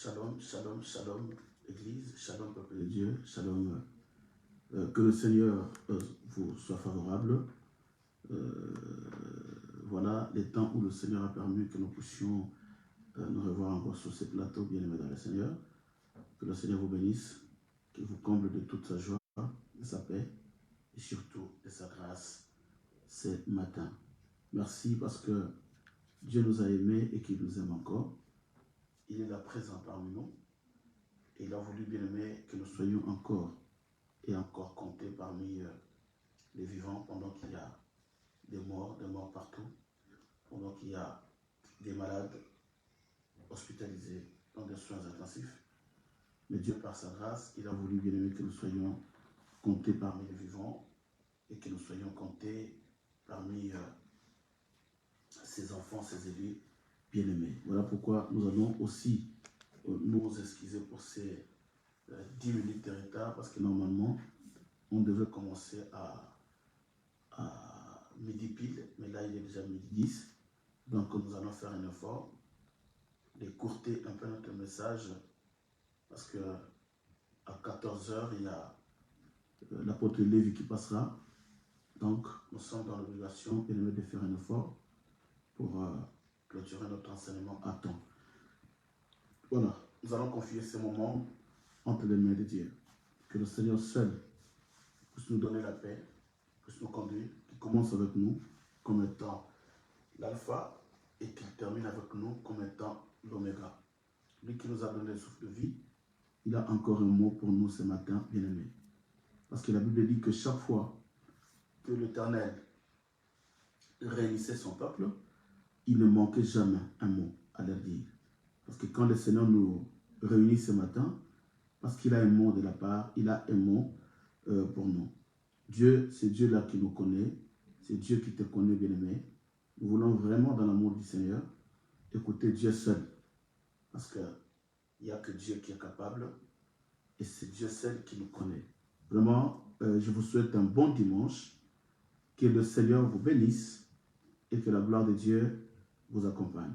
Shalom, shalom, shalom, Église, shalom, peuple de Dieu, shalom. Que le Seigneur vous soit favorable. Voilà les temps où le Seigneur a permis que nous puissions nous revoir encore sur ces plateaux, bien-aimés dans le Seigneur. Que le Seigneur vous bénisse, qu'il vous comble de toute sa joie, de sa paix et surtout de sa grâce ce matin. Merci parce que Dieu nous a aimés et qu'il nous aime encore. Il est là présent parmi nous. Et il a voulu, bien aimé, que nous soyons encore et encore comptés parmi les vivants pendant qu'il y a des morts partout, pendant qu'il y a des malades hospitalisés dans des soins intensifs. Mais Dieu, par sa grâce, il a voulu, bien aimé, que nous soyons comptés parmi les vivants et que nous soyons comptés parmi ses enfants, ses élus bien-aimés. Voilà pourquoi nous allons aussi nous excuser pour ces 10 minutes de retard, parce que normalement, on devait commencer à midi pile, mais là, il est déjà midi 10. Donc, nous allons faire un effort d'écourter un peu notre message, parce que à 14h, il y a l'apôtre Lévi qui passera. Donc, nous sommes dans l'obligation de faire un effort pour clôturer notre enseignement à temps. Voilà, nous allons confier ce moment entre les mains de Dieu. Que le Seigneur seul puisse nous donner la paix, puisse nous conduire, qu'il commence avec nous comme étant l'alpha et qu'il termine avec nous comme étant l'oméga. Lui qui nous a donné le souffle de vie, il a encore un mot pour nous ce matin, bien-aimés. Parce que la Bible dit que chaque fois que l'Éternel réunissait son peuple, il ne manquait jamais un mot à leur dire. Parce que quand le Seigneur nous réunit ce matin, parce qu'il a un mot de la part, il a un mot pour nous. Dieu, c'est Dieu là qui nous connaît, c'est Dieu qui te connaît, bien-aimé. Nous voulons vraiment, dans l'amour du Seigneur, écouter Dieu seul. Parce qu'il n'y a que Dieu qui est capable, et c'est Dieu seul qui nous connaît. Vraiment, je vous souhaite un bon dimanche, que le Seigneur vous bénisse, et que la gloire de Dieu vous accompagne.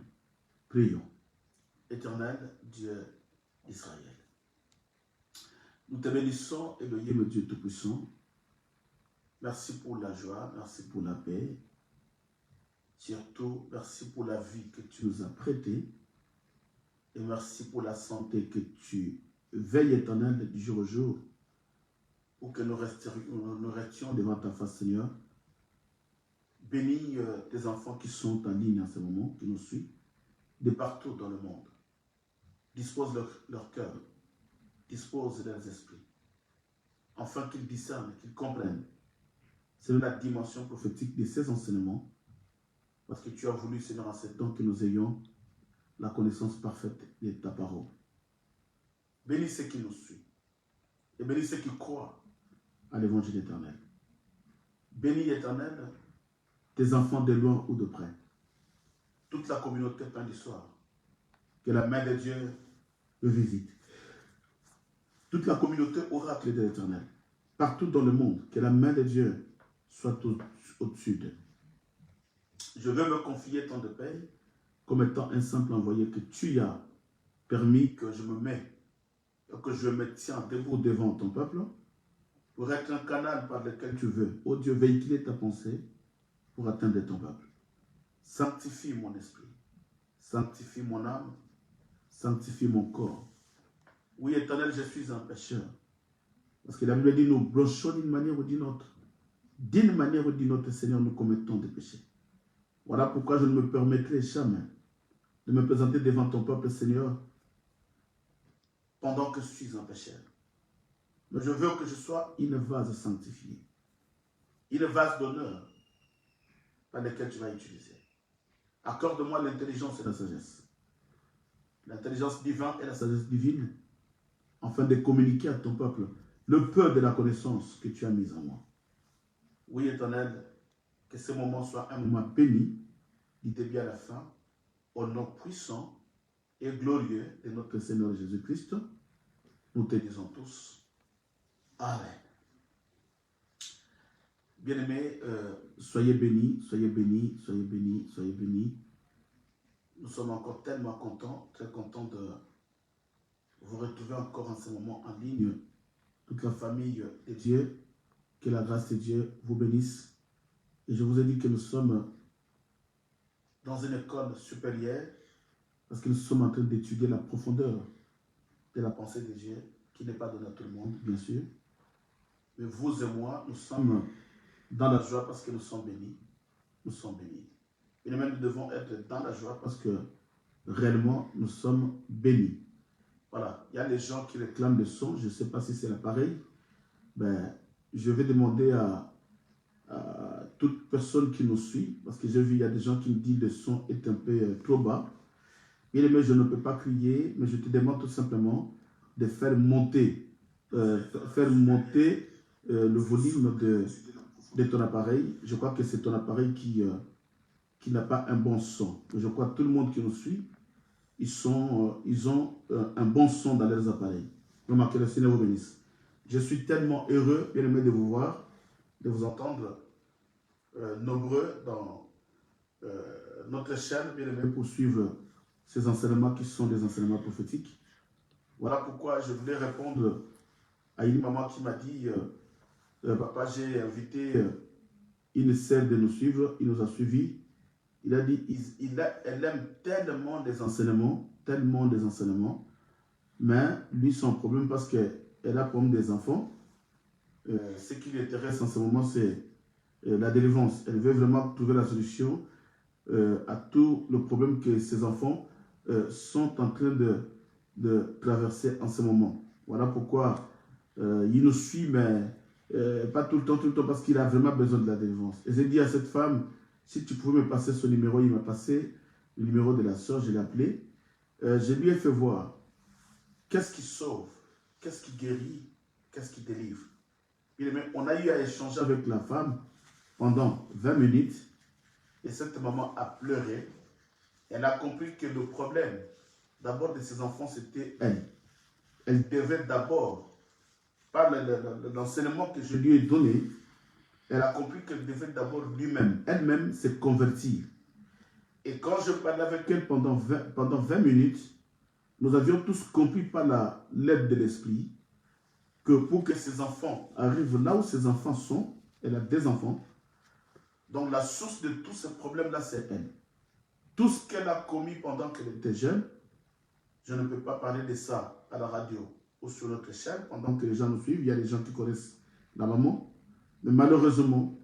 Prions. Éternel Dieu d'Israël, nous te bénissons, Elohim Dieu Tout-Puissant. Merci pour la joie, merci pour la paix. Surtout, merci pour la vie que tu nous as prêtée. Et merci pour la santé que tu veilles, Éternel, du jour au jour, pour que nous restions devant ta face, Seigneur. Bénis tes enfants qui sont en ligne en ce moment, qui nous suivent, de partout dans le monde. Dispose leur cœur, dispose leurs esprits, afin qu'ils discernent, qu'ils comprennent. C'est la dimension prophétique de ces enseignements, parce que tu as voulu, Seigneur, en ce temps que nous ayons la connaissance parfaite de ta parole. Bénis ceux qui nous suivent, et bénis ceux qui croient à l'évangile éternel. Bénis, Éternel, tes enfants de loin ou de près, toute la communauté pain du soir, que la main de Dieu le visite. Toute la communauté oracle de l'Éternel, partout dans le monde, que la main de Dieu soit au-dessus d'eux. Je veux me confier tant de paix comme étant un simple envoyé que tu as permis que je me tiens debout devant ton peuple pour être un canal par lequel tu veux, ô Dieu, véhiculer ta pensée pour atteindre ton peuple. Sanctifie mon esprit, sanctifie mon âme, sanctifie mon corps. Oui, Éternel, je suis un pécheur. Parce que la Bible dit, nous blanchons d'une manière ou d'une autre. D'une manière ou d'une autre, Seigneur, nous commettons des péchés. Voilà pourquoi je ne me permettrai jamais de me présenter devant ton peuple, Seigneur, pendant que je suis un pécheur. Mais je veux que je sois une vase sanctifiée, une vase d'honneur par laquelle tu vas utiliser. Accorde-moi l'intelligence et la sagesse. L'intelligence divine et la sagesse divine, afin de communiquer à ton peuple le peu de la connaissance que tu as mise en moi. Oui, Éternel, que ce moment soit un moment béni, du début à la fin, au nom puissant et glorieux de notre Seigneur Jésus-Christ. Nous te disons tous, Amen. Bien-aimés, soyez bénis, soyez bénis, soyez bénis, soyez bénis. Nous sommes encore tellement contents, très contents vous retrouvez encore en ce moment en ligne, toute la famille de Dieu, que la grâce de Dieu vous bénisse. Et je vous ai dit que nous sommes dans une école supérieure, parce que nous sommes en train d'étudier la profondeur de la pensée de Dieu, qui n'est pas donnée à tout le monde, bien sûr. Mais vous et moi, nous sommes dans la joie parce que nous sommes bénis. Nous sommes bénis. Et nous-mêmes, nous devons être dans la joie parce que réellement, nous sommes bénis. Voilà. Il y a des gens qui réclament le son. Je ne sais pas si c'est l'appareil. Ben, je vais demander à toute personne qui nous suit, parce que j'ai vu, il y a des gens qui me disent que le son est un peu trop bas. Bien aimé, je ne peux pas crier, mais je te demande tout simplement de faire monter, le volume de ton appareil. Je crois que c'est ton appareil qui n'a pas un bon son. Je crois que tout le monde qui nous suit, ils ont un bon son dans leurs appareils. Remarquez, le Seigneur vous bénisse. Je suis tellement heureux, bien aimé, de vous voir, de vous entendre nombreux dans notre chaîne, bien aimé, pour suivre ces enseignements qui sont des enseignements prophétiques. Voilà pourquoi je voulais répondre à une maman qui m'a dit papa, j'ai invité une sœur de nous suivre, il nous a suivis. Il a dit, elle aime tellement des enseignements, mais lui, son problème, parce qu'elle a problème des enfants, ce qui lui intéresse en ce moment, c'est la délivrance. Elle veut vraiment trouver la solution à tout le problème que ses enfants sont en train de traverser en ce moment. Voilà pourquoi il nous suit, mais pas tout le temps, parce qu'il a vraiment besoin de la délivrance. Et j'ai dit à cette femme, si tu pouvais me passer son numéro, il m'a passé le numéro de la soeur, je l'ai appelé. Je lui ai fait voir qu'est-ce qui sauve, qu'est-ce qui guérit, qu'est-ce qui délivre. On a eu à échanger avec la femme pendant 20 minutes et cette maman a pleuré. Elle a compris que le problème d'abord de ses enfants, c'était elle. Elle devait d'abord, par l'enseignement que je lui ai donné, elle a compris qu'elle devait d'abord elle-même se convertir. Et quand je parlais avec elle pendant 20 minutes, nous avions tous compris par l'aide de l'esprit que pour que ses enfants arrivent là où ses enfants sont, elle a des enfants, donc la source de tous ces problèmes-là, c'est elle. Tout ce qu'elle a commis pendant qu'elle était jeune, je ne peux pas parler de ça à la radio ou sur notre chaîne pendant que les gens nous suivent. Il y a des gens qui connaissent la maman. Mais malheureusement,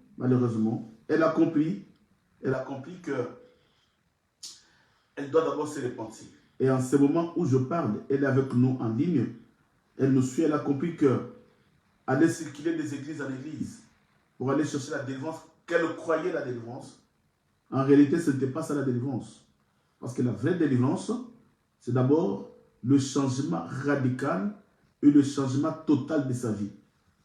elle a compris que elle doit d'abord se repentir. Et en ce moment où je parle, elle est avec nous en ligne. Elle nous suit, elle a compris que aller circuler des églises en église pour aller chercher la délivrance, qu'elle croyait la délivrance, en réalité, ce n'était pas ça la délivrance. Parce que la vraie délivrance, c'est d'abord le changement radical et le changement total de sa vie.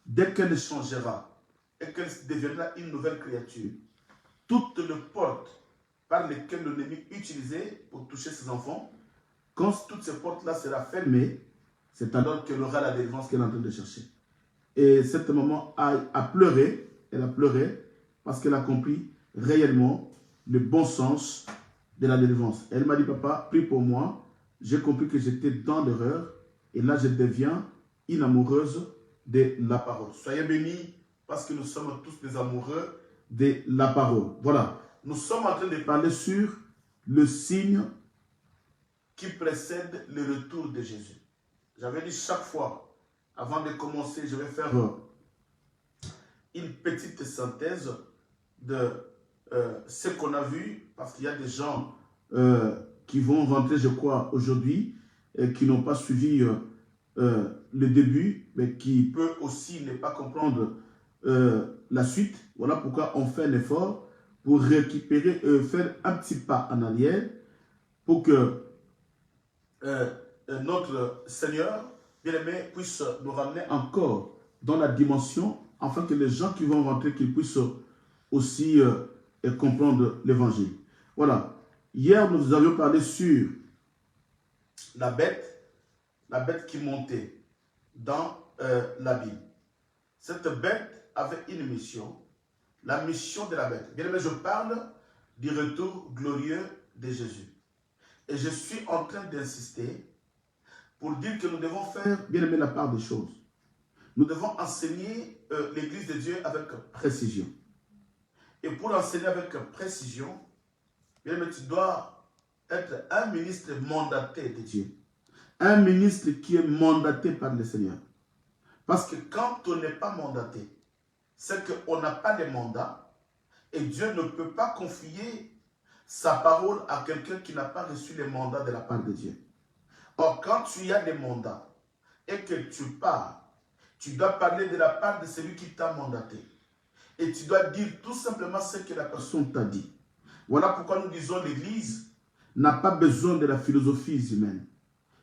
Dès qu'elle changera et qu'elle deviendra une nouvelle créature, toutes les portes par lesquelles l'ennemi utilisait pour toucher ses enfants, quand toutes ces portes-là seront fermées, c'est alors qu'elle aura la délivrance qu'elle est en train de chercher. Et cette maman a pleuré, elle a pleuré parce qu'elle a compris réellement le bon sens de la délivrance. Elle m'a dit, papa, prie pour moi. J'ai compris que j'étais dans l'erreur et là, je deviens une amoureuse de la parole. Soyez bénis parce que nous sommes tous des amoureux de la parole. Voilà. Nous sommes en train de parler sur le signe qui précède le retour de Jésus. J'avais dit chaque fois, avant de commencer, je vais faire une petite synthèse de ce qu'on a vu, parce qu'il y a des gens qui vont rentrer, je crois, aujourd'hui, et qui n'ont pas suivi le début, mais qui peuvent aussi ne pas comprendre la suite. Voilà pourquoi on fait un effort pour récupérer, faire un petit pas en arrière, pour que notre Seigneur, bien-aimé, puisse nous ramener encore dans la dimension, afin que les gens qui vont rentrer, qu'ils puissent aussi comprendre l'évangile. Voilà. Hier, nous avions parlé sur la bête qui montait dans la Bible. Cette bête avait une mission, la mission de la bête. Bien aimé, je parle du retour glorieux de Jésus. Et je suis en train d'insister pour dire que nous devons faire, bien aimé, la part des choses. Nous devons enseigner l'Église de Dieu avec précision. Et pour enseigner avec précision, bien aimé, tu dois être un ministre mandaté de Dieu. Un ministre qui est mandaté par le Seigneur. Parce que quand on n'est pas mandaté, c'est qu'on n'a pas de mandat et Dieu ne peut pas confier sa parole à quelqu'un qui n'a pas reçu le mandat de la part de Dieu. Or, quand tu as des mandats et que tu parles, tu dois parler de la part de celui qui t'a mandaté. Et tu dois dire tout simplement ce que la personne t'a dit. Voilà pourquoi nous disons l'Église n'a pas besoin de la philosophie humaine.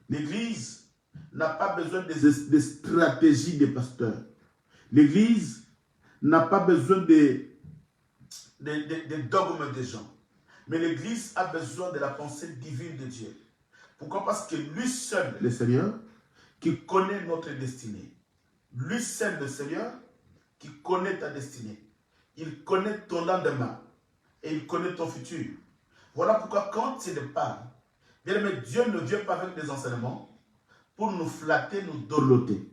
L'Église n'a pas besoin des stratégies des pasteurs. L'Église n'a pas besoin des dogmes des gens. Mais l'Église a besoin de la pensée divine de Dieu. Pourquoi? Parce que lui seul, le Seigneur, qui connaît notre destinée. Lui seul, le Seigneur, qui connaît ta destinée. Il connaît ton lendemain. Et il connaît ton futur. Voilà pourquoi quand il parle, bien aimé, Dieu ne vient pas avec des enseignements pour nous flatter, nous dorloter.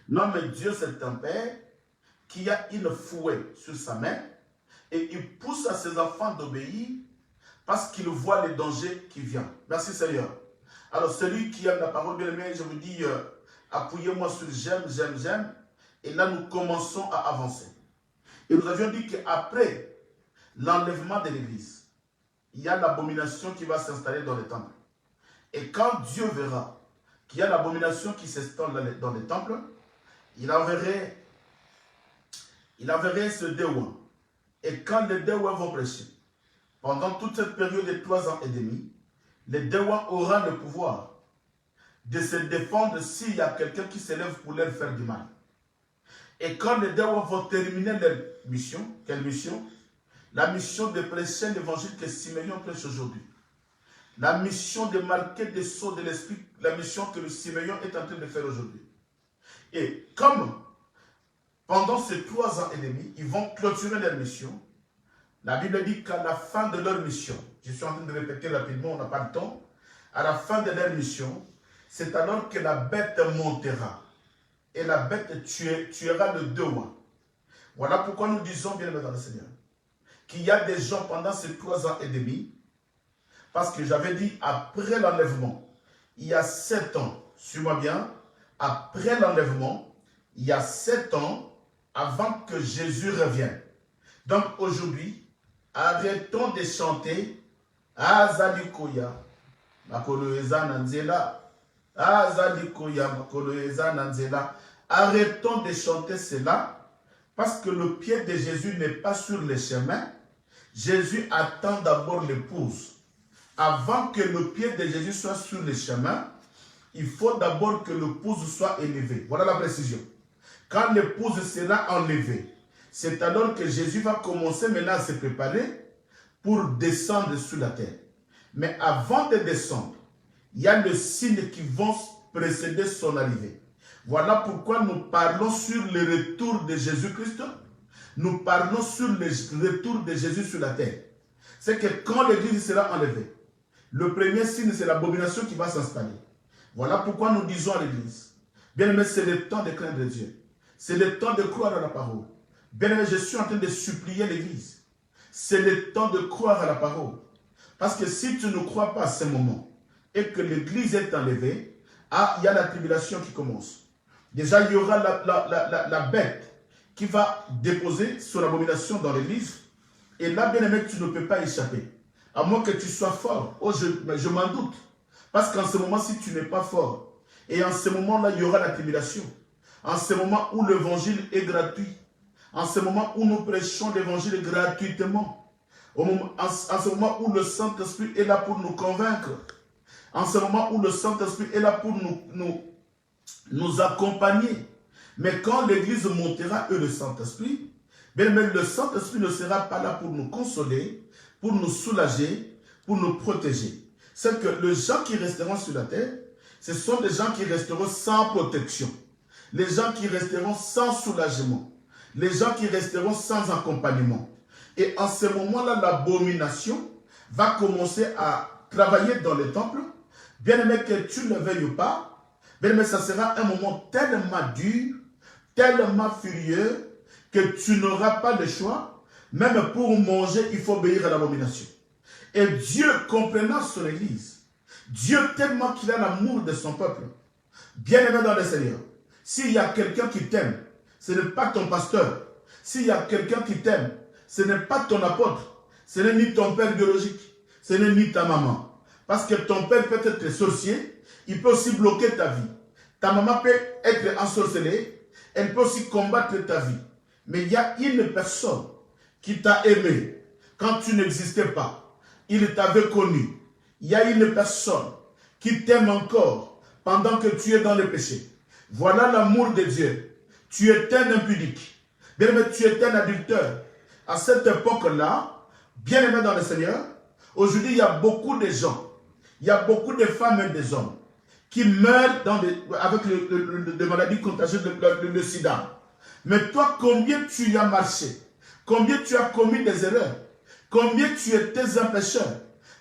Non, mais Dieu, c'est un Père qui a une fouet sur sa main et il pousse à ses enfants d'obéir parce qu'il voit les dangers qui viennent. Merci Seigneur. Alors celui qui aime la parole, bien aimé, je vous dis, appuyez-moi sur j'aime, j'aime, j'aime. Et là, nous commençons à avancer. Et nous avions dit qu'après l'enlèvement de l'Église, il y a l'abomination qui va s'installer dans le temple. Et quand Dieu verra qu'il y a l'abomination qui s'installe dans le temple, il enverrait ce déouin. Et quand les déouins vont prêcher, pendant toute cette période de 3 ans et demi, les déouins auront le pouvoir de se défendre s'il y a quelqu'un qui s'élève pour leur faire du mal. Et quand les déouins vont terminer leur mission, quelle mission? La mission de prêcher l'évangile que Siméon prêche aujourd'hui. La mission de marquer des sceaux de l'esprit, la mission que le Siméon est en train de faire aujourd'hui. Et comme pendant ces 3 ans et demi, ils vont clôturer leur mission, la Bible dit qu'à la fin de leur mission, je suis en train de répéter rapidement, on n'a pas le temps, à la fin de leur mission, c'est alors que la bête montera. Et la bête tuera le déouin. Voilà pourquoi nous disons, bien aimé dans le Seigneur, qu'il y a des gens pendant ces 3 ans et demi, parce que j'avais dit après l'enlèvement, il y a 7 ans, suis-moi bien, après l'enlèvement, il y a 7 ans avant que Jésus revienne. Donc aujourd'hui, arrêtons de chanter Azalikoya, Makoloeza Nanzela, Azalikoya, Makoloeza Nanzela. Arrêtons de chanter cela parce que le pied de Jésus n'est pas sur le chemin. Jésus attend d'abord l'épouse. Avant que le pied de Jésus soit sur le chemin, il faut d'abord que l'épouse soit élevée. Voilà la précision. Quand l'épouse sera enlevée, c'est alors que Jésus va commencer maintenant à se préparer pour descendre sur la terre. Mais avant de descendre, il y a le signe qui vont précéder son arrivée. Voilà pourquoi nous parlons sur le retour de Jésus-Christ. Nous parlons sur le retour de Jésus sur la terre. C'est que quand l'Église sera enlevée, le premier signe, c'est l'abomination qui va s'installer. Voilà pourquoi nous disons à l'Église, bien aimé, c'est le temps de craindre Dieu. C'est le temps de croire à la parole. Bien aimé, je suis en train de supplier l'Église. C'est le temps de croire à la parole. Parce que si tu ne crois pas à ce moment et que l'Église est enlevée, il y a la tribulation qui commence. Déjà, il y aura la bête qui va déposer son abomination dans l'Église. Et là, bien aimé, tu ne peux pas échapper. À moins que tu sois fort. Oh, je m'en doute. Parce qu'en ce moment, si tu n'es pas fort, et en ce moment-là, il y aura la tribulation. En ce moment où l'évangile est gratuit. En ce moment où nous prêchons l'évangile gratuitement. En ce moment où le Saint-Esprit est là pour nous convaincre. En ce moment où le Saint-Esprit est là pour nous accompagner. Mais quand l'Église montera et le Saint-Esprit, bien même le Saint-Esprit ne sera pas là pour nous consoler, pour nous soulager, pour nous protéger. C'est que les gens qui resteront sur la terre, ce sont des gens qui resteront sans protection. Les gens qui resteront sans soulagement. Les gens qui resteront sans accompagnement. Et en ce moment-là, l'abomination va commencer à travailler dans le temple. Bien aimé, que tu ne le veuilles pas, Mais ça sera un moment tellement dur, tellement furieux, que tu n'auras pas de choix. Même pour manger, il faut obéir à l'abomination. Et Dieu, comprenant son Église, Dieu tellement qu'il a l'amour de son peuple, bien-aimé dans le Seigneur, s'il y a quelqu'un qui t'aime, ce n'est pas ton pasteur. S'il y a quelqu'un qui t'aime, ce n'est pas ton apôtre. Ce n'est ni ton père biologique. Ce n'est ni ta maman. Parce que ton père peut être sorcier. Il peut aussi bloquer ta vie. Ta maman peut être ensorcelée. Elle peut aussi combattre ta vie. Mais il y a une personne qui t'a aimé quand tu n'existais pas. Il t'avait connu. Il y a une personne qui t'aime encore pendant que tu es dans le péché. Voilà l'amour de Dieu. Tu es un impudique. Bien-aimé, tu es un adultère. À cette époque-là, bien-aimé dans le Seigneur, aujourd'hui, il y a beaucoup de gens, il y a beaucoup de femmes et des hommes qui meurent avec des maladies contagieuses, le sida. Mais toi, combien tu as marché? Combien tu as commis des erreurs? Combien tu étais un pécheur?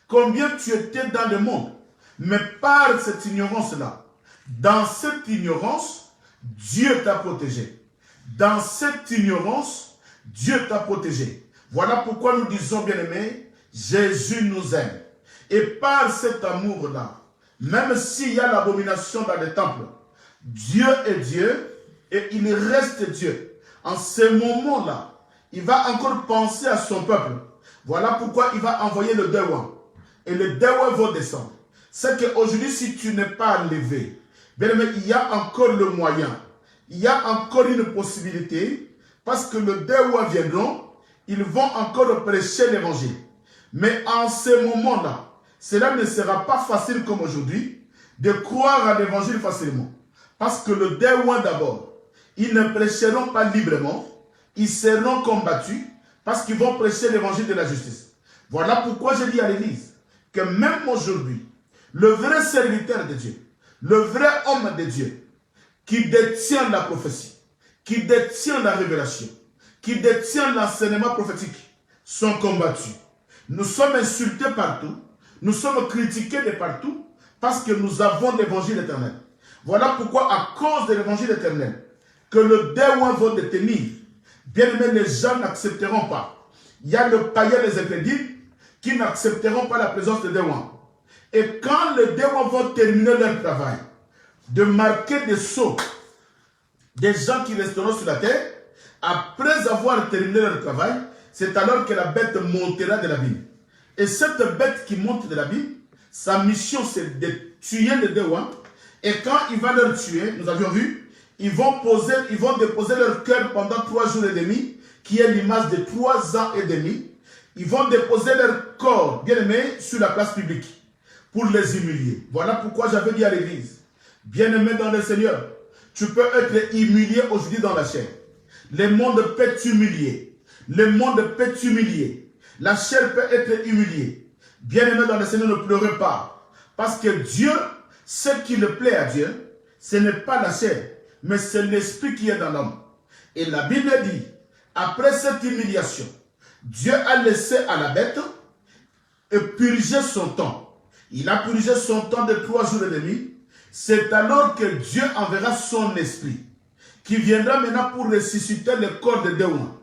Combien tu étais dans le monde? Mais par cette ignorance-là, dans cette ignorance, Dieu t'a protégé. Dans cette ignorance, Dieu t'a protégé. Voilà pourquoi nous disons, bien-aimés, Jésus nous aime. Et par cet amour-là, même s'il y a l'abomination dans les temples, Dieu est Dieu et il reste Dieu. En ce moment-là, il va encore penser à son peuple. Voilà pourquoi il va envoyer le Dewa. Et le Dewa va descendre. C'est qu'aujourd'hui, si tu n'es pas levé, bien-aimé, il y a encore le moyen. Il y a encore une possibilité. Parce que le Dewa viendront, ils vont encore prêcher l'évangile. Mais en ce moment-là, cela ne sera pas facile comme aujourd'hui de croire à l'évangile facilement. Parce que le Dewa d'abord, ils ne prêcheront pas librement, ils seront combattus parce qu'ils vont prêcher l'évangile de la justice. Voilà pourquoi je dis à l'Église que même aujourd'hui, le vrai serviteur de Dieu, le vrai homme de Dieu, qui détient la prophétie, qui détient la révélation, qui détient l'enseignement prophétique, sont combattus. Nous sommes insultés partout, nous sommes critiqués de partout, parce que nous avons l'évangile éternel. Voilà pourquoi, à cause de l'évangile éternel, que le Dewa va détenir, bien aimé, les gens n'accepteront pas. Il y a le païen des incrédules qui n'accepteront pas la présence de Dewa. Et quand les Dewa vont terminer leur travail, de marquer des sceaux des gens qui resteront sur la terre, après avoir terminé leur travail, c'est alors que la bête montera de l'abîme. Et cette bête qui monte de l'abîme, sa mission c'est de tuer les Dewa. Et quand il va leur tuer, nous avions vu, ils vont déposer leur cœur pendant 3 jours et demi, qui est l'image de 3 ans et demi. Ils vont déposer leur corps, bien aimé, sur la place publique, pour les humilier. Voilà pourquoi j'avais dit à l'église, bien aimé dans le Seigneur, tu peux être humilié aujourd'hui dans la chair. Le monde peut t'humilier. Le monde peut t'humilier. La chair peut être humiliée. Bien-aimé dans le Seigneur, ne pleurez pas. Parce que Dieu, ce qui le plaît à Dieu, ce n'est pas la chair, mais c'est l'esprit qui est dans l'homme. Et la Bible dit, après cette humiliation, Dieu a laissé à la bête et purger son temps. Il a purgé son temps de 3 jours et demi. C'est alors que Dieu enverra son esprit, qui viendra maintenant pour ressusciter le corps de Dewa.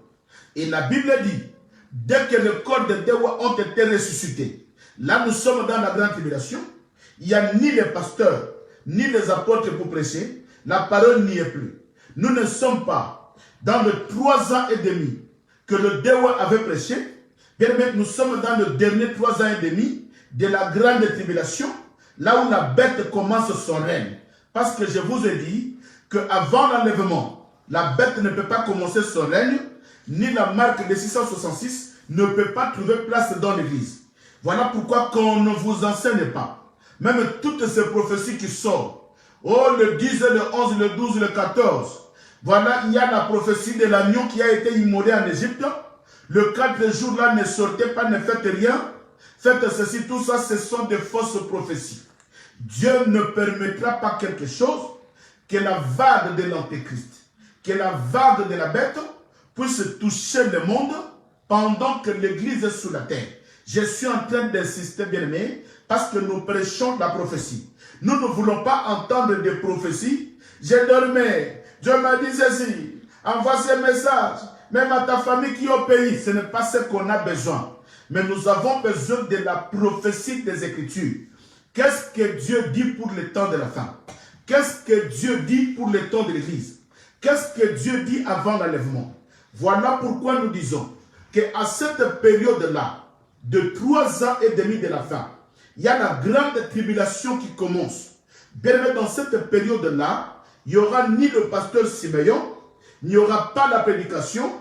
Et la Bible dit, dès que le corps de Dewa ont été ressuscités, là nous sommes dans la grande tribulation, il n'y a ni les pasteurs, ni les apôtres pour prêcher, la parole n'y est plus. Nous ne sommes pas dans les 3 ans et demi que le Dewa avait prêché, bien aimé, nous sommes dans le dernier 3 ans et demi de la grande tribulation, là où la bête commence son règne. Parce que je vous ai dit qu'avant l'enlèvement, la bête ne peut pas commencer son règne, ni la marque de 666 ne peut pas trouver place dans l'église. Voilà pourquoi qu'on ne vous enseigne pas. Même toutes ces prophéties qui sortent, oh le 10, le 11, le 12, le 14, voilà, il y a la prophétie de l'agneau qui a été immolé en Égypte. Le 4 jours là, ne sortez pas, ne faites rien. Faites ceci, tout ça, ce sont des fausses prophéties. Dieu ne permettra pas quelque chose que la vague de l'Antéchrist, que la vague de la bête puisse toucher le monde pendant que l'Église est sous la terre. Je suis en train d'insister, bien aimé, parce que nous prêchons la prophétie. Nous ne voulons pas entendre des prophéties. Je dormais, Dieu m'a dit ceci, envoie ce message, même à ta famille qui est au pays. Ce n'est pas ce qu'on a besoin. Mais nous avons besoin de la prophétie des Écritures. Qu'est-ce que Dieu dit pour le temps de la fin? Qu'est-ce que Dieu dit pour le temps de l'Église? Qu'est-ce que Dieu dit avant l'enlèvement? Voilà pourquoi nous disons qu'à cette période-là, de 3 ans et demi de la fin, il y a la grande tribulation qui commence. Bien, dans cette période-là, il n'y aura ni le pasteur Siméon, il n'y aura pas la prédication,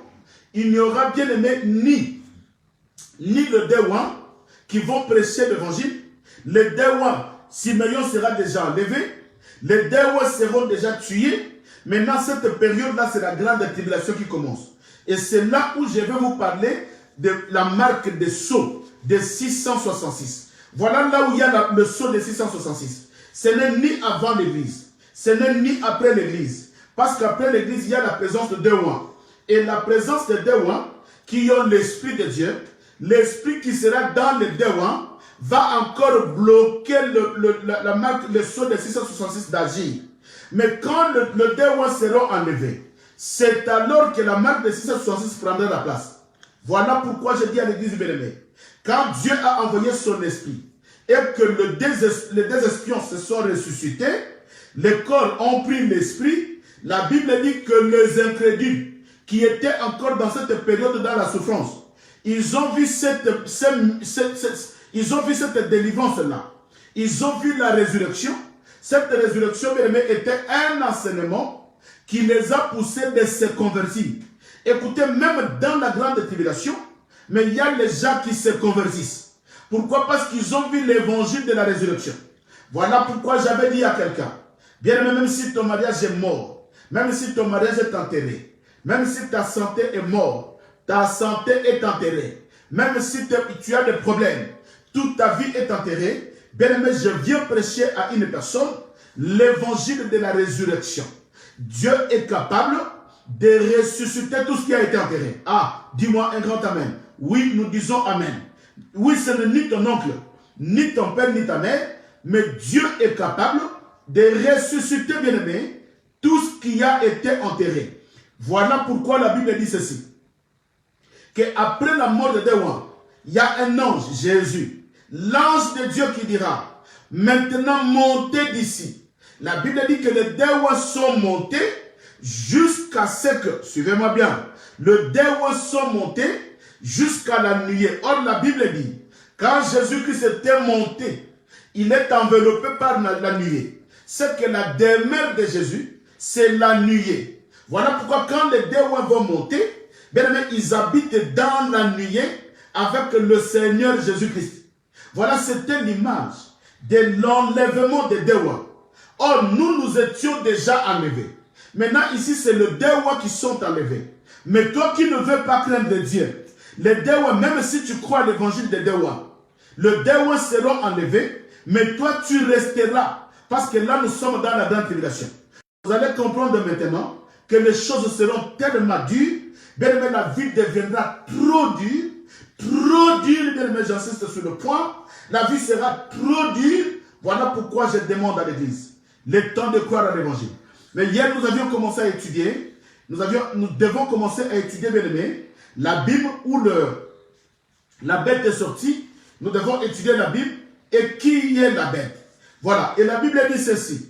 il n'y aura bien aimé ni le Dewan qui vont prêcher l'évangile. Les Dewan, Siméon sera déjà enlevé, les Dewan seront déjà tués. Maintenant, cette période-là, c'est la grande tribulation qui commence. Et c'est là où je vais vous parler de la marque des sceaux de 666. Voilà là où il y a le sceau de 666. Ce n'est ni avant l'église, ce n'est ni après l'église. Parce qu'après l'église, il y a la présence de Dewan. Et la présence de Dewan, qui ont l'Esprit de Dieu, l'Esprit qui sera dans le Dewan, va encore bloquer la marque, le sceau de 666 d'agir. Mais quand le Dewan sera enlevé, c'est alors que la marque de 666 prendra la place. Voilà pourquoi je dis à l'église bien-aimée, quand Dieu a envoyé son esprit et que les deux espions se sont ressuscités, les corps ont pris l'esprit, la Bible dit que les incrédules qui étaient encore dans cette période dans la souffrance, ils ont vu cette délivrance-là. Ils ont vu la résurrection. Cette résurrection, bien aimé, était un enseignement qui les a poussés de se convertir. Écoutez, même dans la grande tribulation, mais il y a les gens qui se convertissent. Pourquoi? Parce qu'ils ont vu l'évangile de la résurrection. Voilà pourquoi j'avais dit à quelqu'un, bien aimé, même si ton mariage est mort, même si ton mariage est enterré, même si ta santé est morte, ta santé est enterrée, même si tu as des problèmes, toute ta vie est enterrée, bien aimé, je viens prêcher à une personne l'évangile de la résurrection. Dieu est capable de ressusciter tout ce qui a été enterré. Ah, dis-moi un grand amen. Oui, nous disons amen. Oui, ce n'est ni ton oncle, ni ton père, ni ta mère, mais Dieu est capable de ressusciter, bien aimé, tout ce qui a été enterré. Voilà pourquoi la Bible dit ceci. Qu'après la mort de Dewan, il y a un ange, Jésus, l'ange de Dieu qui dira, maintenant montez d'ici. La Bible dit que les Dewan sont montés jusqu'à ce que, suivez-moi bien, les Dewan sont montés jusqu'à la nuée. Or, la Bible dit, quand Jésus-Christ était monté, il est enveloppé par la nuée. C'est que la demeure de Jésus, c'est la nuée. Voilà pourquoi quand les Dewan vont monter, bien aimé, ils habitent dans la nuée avec le Seigneur Jésus-Christ. Voilà, c'était l'image de l'enlèvement des Dewan. Or, nous étions déjà enlevés. Maintenant, ici, c'est les Dewan qui sont enlevés. Mais toi qui ne veux pas craindre Dieu, les Dewan, même si tu crois à l'évangile des Dewan, les Dewan seront enlevés, mais toi, tu resteras. Parce que là, nous sommes dans la grande tribulation. Vous allez comprendre maintenant que les choses seront tellement dures, bien aimé, la vie deviendra trop dure, bien aimé, j'insiste sur le point, la vie sera trop dure. Voilà pourquoi je demande à l'église le temps de croire à l'évangile. Mais hier, nous avions commencé à étudier, nous devons commencer à étudier, bien aimé, la Bible où la bête est sortie. Nous devons étudier la Bible et qui est la bête. Voilà, et la Bible dit ceci,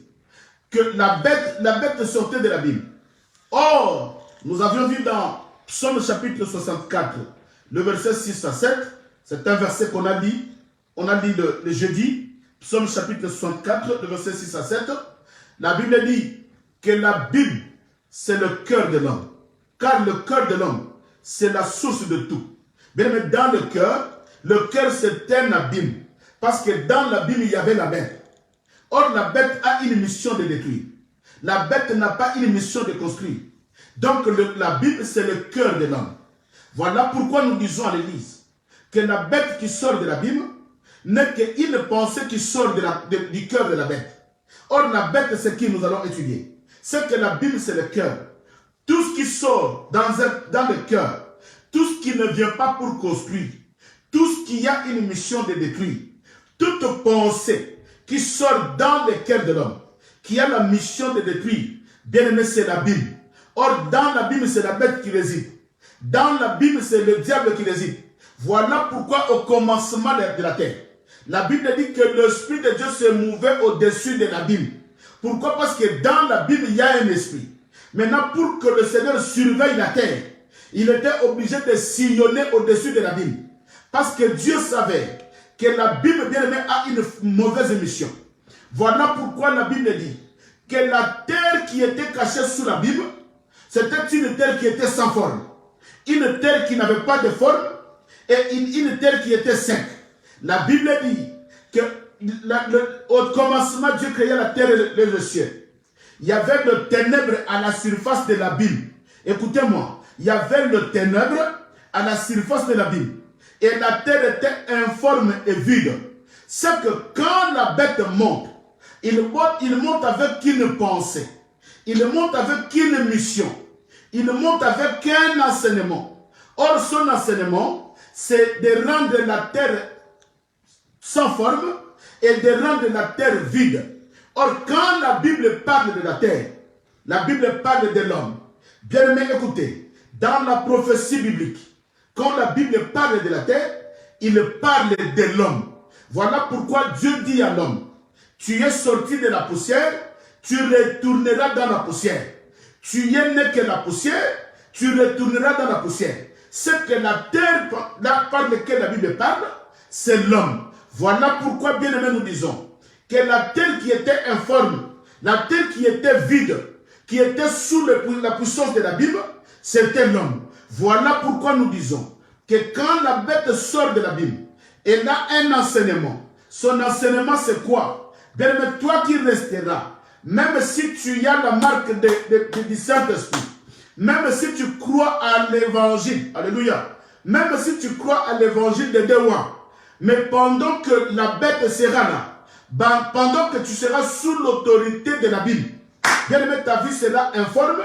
que la bête sortait de la Bible. Or, nous avions vu dans Psaume chapitre 64, le verset 6 à 7, c'est un verset qu'on a dit, le jeudi, Psaume chapitre 64, le verset 6 à 7, la Bible dit que la Bible, c'est le cœur de l'homme. Car le cœur de l'homme, c'est la source de tout. Bien, mais dans le cœur c'est un abîme. Parce que dans l'abîme, il y avait la bête. Or, la bête a une mission de détruire. La bête n'a pas une mission de construire. Donc, la Bible, c'est le cœur de l'homme. Voilà pourquoi nous disons à l'église que la bête qui sort de la Bible n'est qu'une pensée qui sort du cœur de la bête. Or, la bête, c'est qui nous allons étudier. C'est que la Bible, c'est le cœur. Tout ce qui sort dans le cœur, tout ce qui ne vient pas pour construire, tout ce qui a une mission de détruire, toute pensée qui sort dans le cœur de l'homme, qui a la mission de détruire, bien aimé, c'est l'abîme. Or, dans l'abîme, c'est la bête qui réside. Dans l'abîme, c'est le diable qui réside. Voilà pourquoi au commencement de la terre, la Bible dit que l'Esprit de Dieu se mouvait au-dessus de l'abîme. Pourquoi? Parce que dans l'abîme, il y a un esprit. Maintenant, pour que le Seigneur surveille la terre, il était obligé de sillonner au-dessus de l'abîme. Parce que Dieu savait que l'abîme, bien aimé, a une mauvaise mission. Voilà pourquoi la Bible dit que la terre qui était cachée sous l'abîme, c'était une terre qui était sans forme. Une terre qui n'avait pas de forme et une terre qui était sec. La Bible dit que au commencement, Dieu créa la terre et le ciel. Il y avait le ténèbre à la surface de l'abîme. Écoutez-moi, il y avait le ténèbre à la surface de l'abîme. Et la terre était informe et vide. C'est que quand la bête monte, il monte avec une pensée. Il monte avec une mission. Il monte avec un enseignement. Or, son enseignement, c'est de rendre la terre sans forme et de rendre la terre vide. Or, quand la Bible parle de la terre, la Bible parle de l'homme. Bien aimé, écoutez, dans la prophétie biblique, quand la Bible parle de la terre, il parle de l'homme. Voilà pourquoi Dieu dit à l'homme, tu es sorti de la poussière, tu retourneras dans la poussière. Tu es né que la poussière, tu retourneras dans la poussière. C'est que la terre par laquelle la Bible parle, c'est l'homme. Voilà pourquoi, bien aimé, nous disons que la terre qui était informe, la terre qui était vide, qui était sous la puissance de la Bible, c'était l'homme. Voilà pourquoi nous disons que quand la bête sort de la Bible, elle a un enseignement. Son enseignement, c'est quoi? Bien aimé, toi qui resteras, même si tu as la marque du Saint-Esprit, même si tu crois à l'évangile, alléluia, même si tu crois à l'évangile de Dewa, mais pendant que la bête sera là, pendant que tu seras sous l'autorité de la Bible, bien aimé, ta vie sera informe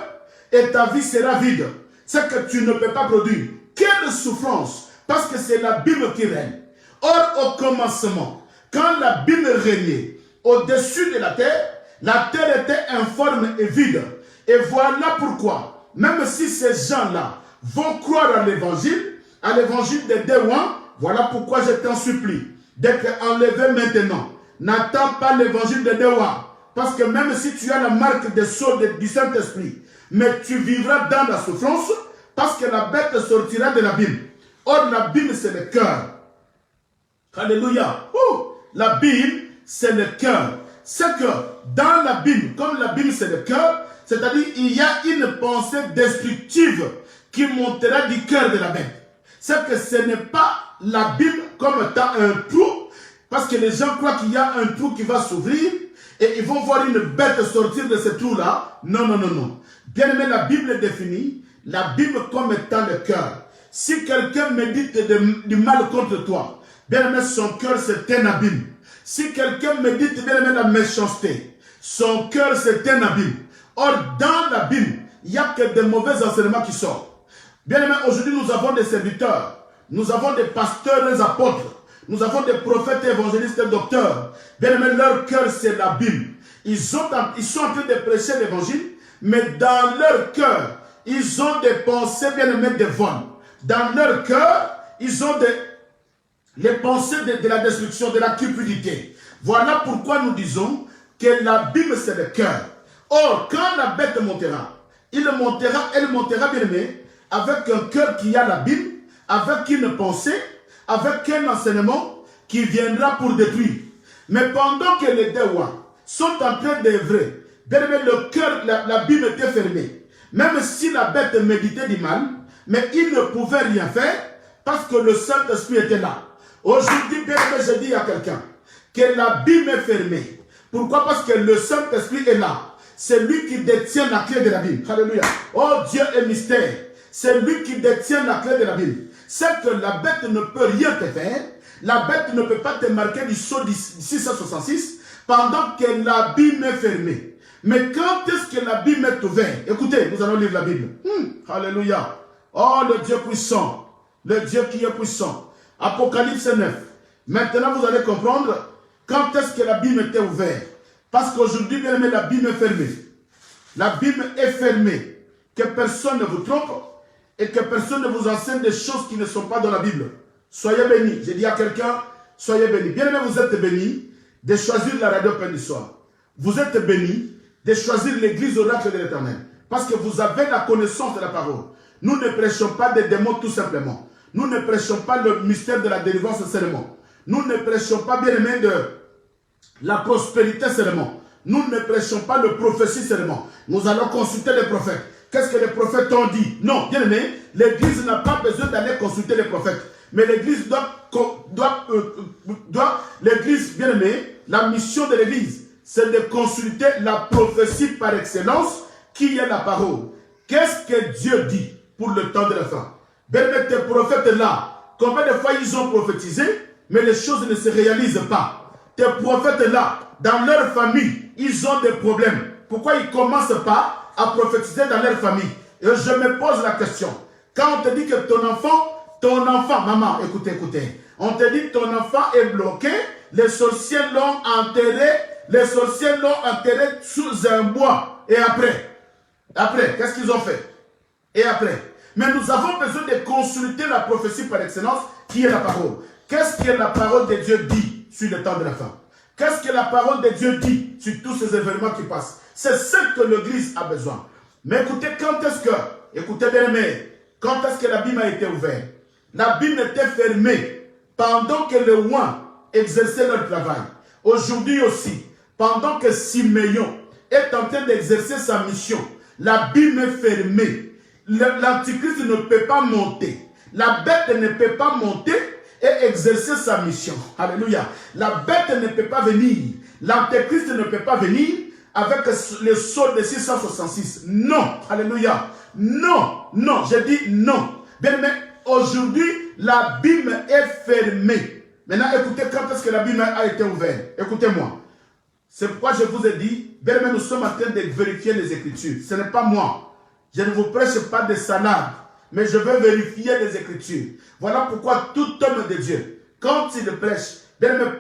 et ta vie sera vide. C'est que tu ne peux pas produire. Quelle souffrance! Parce que c'est la Bible qui règne. Or, au commencement, quand la Bible régnait au-dessus de la terre était informe et vide. Et voilà pourquoi, même si ces gens-là vont croire à l'évangile de Dewa, voilà pourquoi je t'en supplie d'être enlevé maintenant. N'attends pas l'évangile de Dewa. Parce que même si tu as la marque des sceaux du Saint-Esprit, mais tu vivras dans la souffrance, parce que la bête sortira de l'abîme. Or, l'abîme, c'est le cœur. Alléluia. L'abîme, c'est le cœur. C'est que dans l'abîme, comme l'abîme, c'est le cœur, c'est-à-dire il y a une pensée destructive qui montera du cœur de la bête. C'est que ce n'est pas l'abîme comme étant un trou, parce que les gens croient qu'il y a un trou qui va s'ouvrir et ils vont voir une bête sortir de ce trou-là. Non, non, non, non. Bien aimé, la Bible définit l'abîme comme étant le cœur. Si quelqu'un médite du mal contre toi, bien aimé, son cœur c'est un abîme. Si quelqu'un médite bien aimé la méchanceté, son cœur c'est un abîme. Or, dans l'abîme, il n'y a que de mauvais enseignements qui sortent. Bien aimé, aujourd'hui nous avons des serviteurs, nous avons des pasteurs, des apôtres, nous avons des prophètes, évangélistes, docteurs. Bien aimé, leur cœur c'est l'abîme. Ils sont en train de prêcher l'évangile, mais dans leur cœur, ils ont des pensées bien aimées de vol. Dans leur cœur, ils ont les pensées de la destruction, de la cupidité. Voilà pourquoi nous disons que l'abîme c'est le cœur. Or, quand la bête montera, elle montera bien aimé, avec un cœur qui a l'abîme, avec une pensée, avec un enseignement qui viendra pour détruire. Mais pendant que les Dewa sont en train d'œuvrer, bien aimé, le cœur, l'abîme était fermé. Même si la bête méditait du mal, mais il ne pouvait rien faire parce que le Saint-Esprit était là. Aujourd'hui, bien aimé, je dis à quelqu'un que l'abîme est fermé. Pourquoi? Parce que le Saint-Esprit est là. C'est lui qui détient la clé de l'abîme. Alléluia. Oh, Dieu est mystère. C'est lui qui détient la clé de l'abîme. C'est que la bête ne peut rien te faire. La bête ne peut pas te marquer du sceau 666 pendant que l'abîme est fermé. Mais quand est-ce que l'abîme est ouvert? Écoutez, nous allons lire la Bible. Alléluia. Oh, le Dieu puissant. Le Dieu qui est puissant. Apocalypse 9. Maintenant, vous allez comprendre Quand est-ce que l'abîme était ouvert? Parce qu'aujourd'hui, bien aimé, l'abîme est fermé. L'abîme est fermé. Que personne ne vous trompe et que personne ne vous enseigne des choses qui ne sont pas dans la Bible. Soyez bénis. J'ai dit à quelqu'un, soyez bénis. Bien aimé, vous êtes bénis de choisir la radio Pain du Soir. Vous êtes bénis de choisir l'église oracle de l'Éternel. Parce que vous avez la connaissance de la parole. Nous ne prêchons pas des démons tout simplement. Nous ne prêchons pas le mystère de la délivrance seulement. Nous ne prêchons pas, bien aimé, de la prospérité seulement. Nous ne prêchons pas le prophétie seulement. Nous allons consulter les prophètes. Qu'est-ce que les prophètes ont dit? Non, bien aimé, l'église n'a pas besoin d'aller consulter les prophètes. Mais l'église l'église, bien aimé, la mission de l'église, c'est de consulter la prophétie par excellence, qui est la parole. Qu'est-ce que Dieu dit pour le temps de la fin? Bien aimé, tes prophètes là, combien de fois ils ont prophétisé, mais les choses ne se réalisent pas. Tes prophètes là, dans leur famille, ils ont des problèmes. Pourquoi ils ne commencent pas à prophétiser dans leur famille? Et je me pose la question. Quand on te dit que ton enfant, maman, écoutez, on te dit que ton enfant est bloqué, les sorciers l'ont enterré sous un bois. Et après, qu'est-ce qu'ils ont fait? Et après? Mais nous avons besoin de consulter la prophétie par excellence, qui est la parole. Qu'est-ce que la parole de Dieu dit sur le temps de la fin? Qu'est-ce que la parole de Dieu dit sur tous ces événements qui passent? C'est ce que l'Église a besoin. Mais écoutez, écoutez bien aimé, quand est-ce que l'abîme a été ouvert? L'abîme était fermé pendant que les rois exerçaient leur travail. Aujourd'hui aussi, pendant que Siméon est en train d'exercer sa mission, l'abîme est fermé. L'antichrist ne peut pas monter. La bête ne peut pas monter et exercer sa mission. Alléluia. La bête ne peut pas venir. L'antéchrist ne peut pas venir avec le sceau de 666. Non. Alléluia. Non. Non. Je dis non. Bien, mais aujourd'hui, l'abîme est fermé. Maintenant, écoutez, quand est-ce que l'abîme a été ouvert? Écoutez-moi. C'est pourquoi je vous ai dit, bien, mais nous sommes en train de vérifier les Écritures. Ce n'est pas moi. Je ne vous prêche pas de salade, mais je veux vérifier les Écritures. Voilà pourquoi tout homme de Dieu, quand il prêche,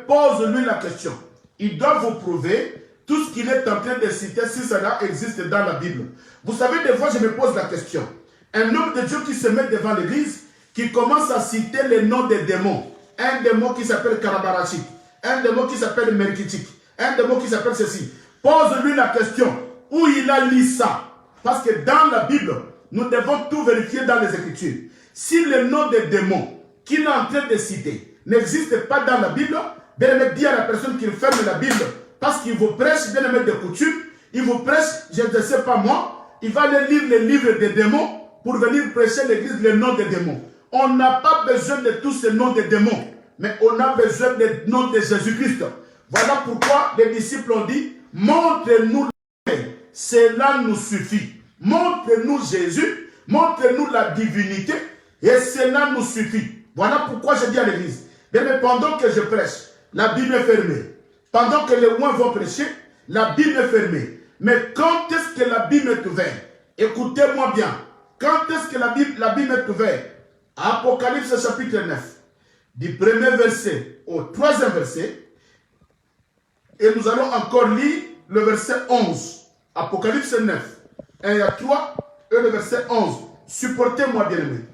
pose-lui la question. Il doit vous prouver tout ce qu'il est en train de citer, si cela existe dans la Bible. Vous savez, des fois, je me pose la question. Un homme de Dieu qui se met devant l'église, qui commence à citer les noms des démons. Un démon qui s'appelle Karabarachik, un démon qui s'appelle Merkitik, un démon qui s'appelle ceci. Pose-lui la question, où il a lu ça? Parce que dans la Bible, nous devons tout vérifier dans les Écritures. Si le nom des démons qu'il est en train de citer n'existe pas dans la Bible, bien aimé, dis à la personne qu'il ferme la Bible, parce qu'il vous prêche, bien aimé, des coutumes, il vous prêche, je ne sais pas moi, il va aller lire les livres des démons pour venir prêcher l'église le nom des démons. On n'a pas besoin de tous ces noms des démons, mais on a besoin des noms de Jésus-Christ. Voilà pourquoi les disciples ont dit, montre-nous la paix. Cela nous suffit. Montre-nous Jésus, montre-nous la divinité, et cela nous suffit. Voilà pourquoi je dis à l'église, mais pendant que je prêche, la Bible est fermée. Pendant que les rois vont prêcher, la Bible est fermée. Mais quand est-ce que la Bible est ouverte? Écoutez-moi bien. Quand est-ce que la Bible est ouverte? Apocalypse chapitre 9, du premier verset au troisième verset, et nous allons encore lire le verset 11. Apocalypse 9, 1 à 3 et le verset 11. Supportez-moi, bien-aimés.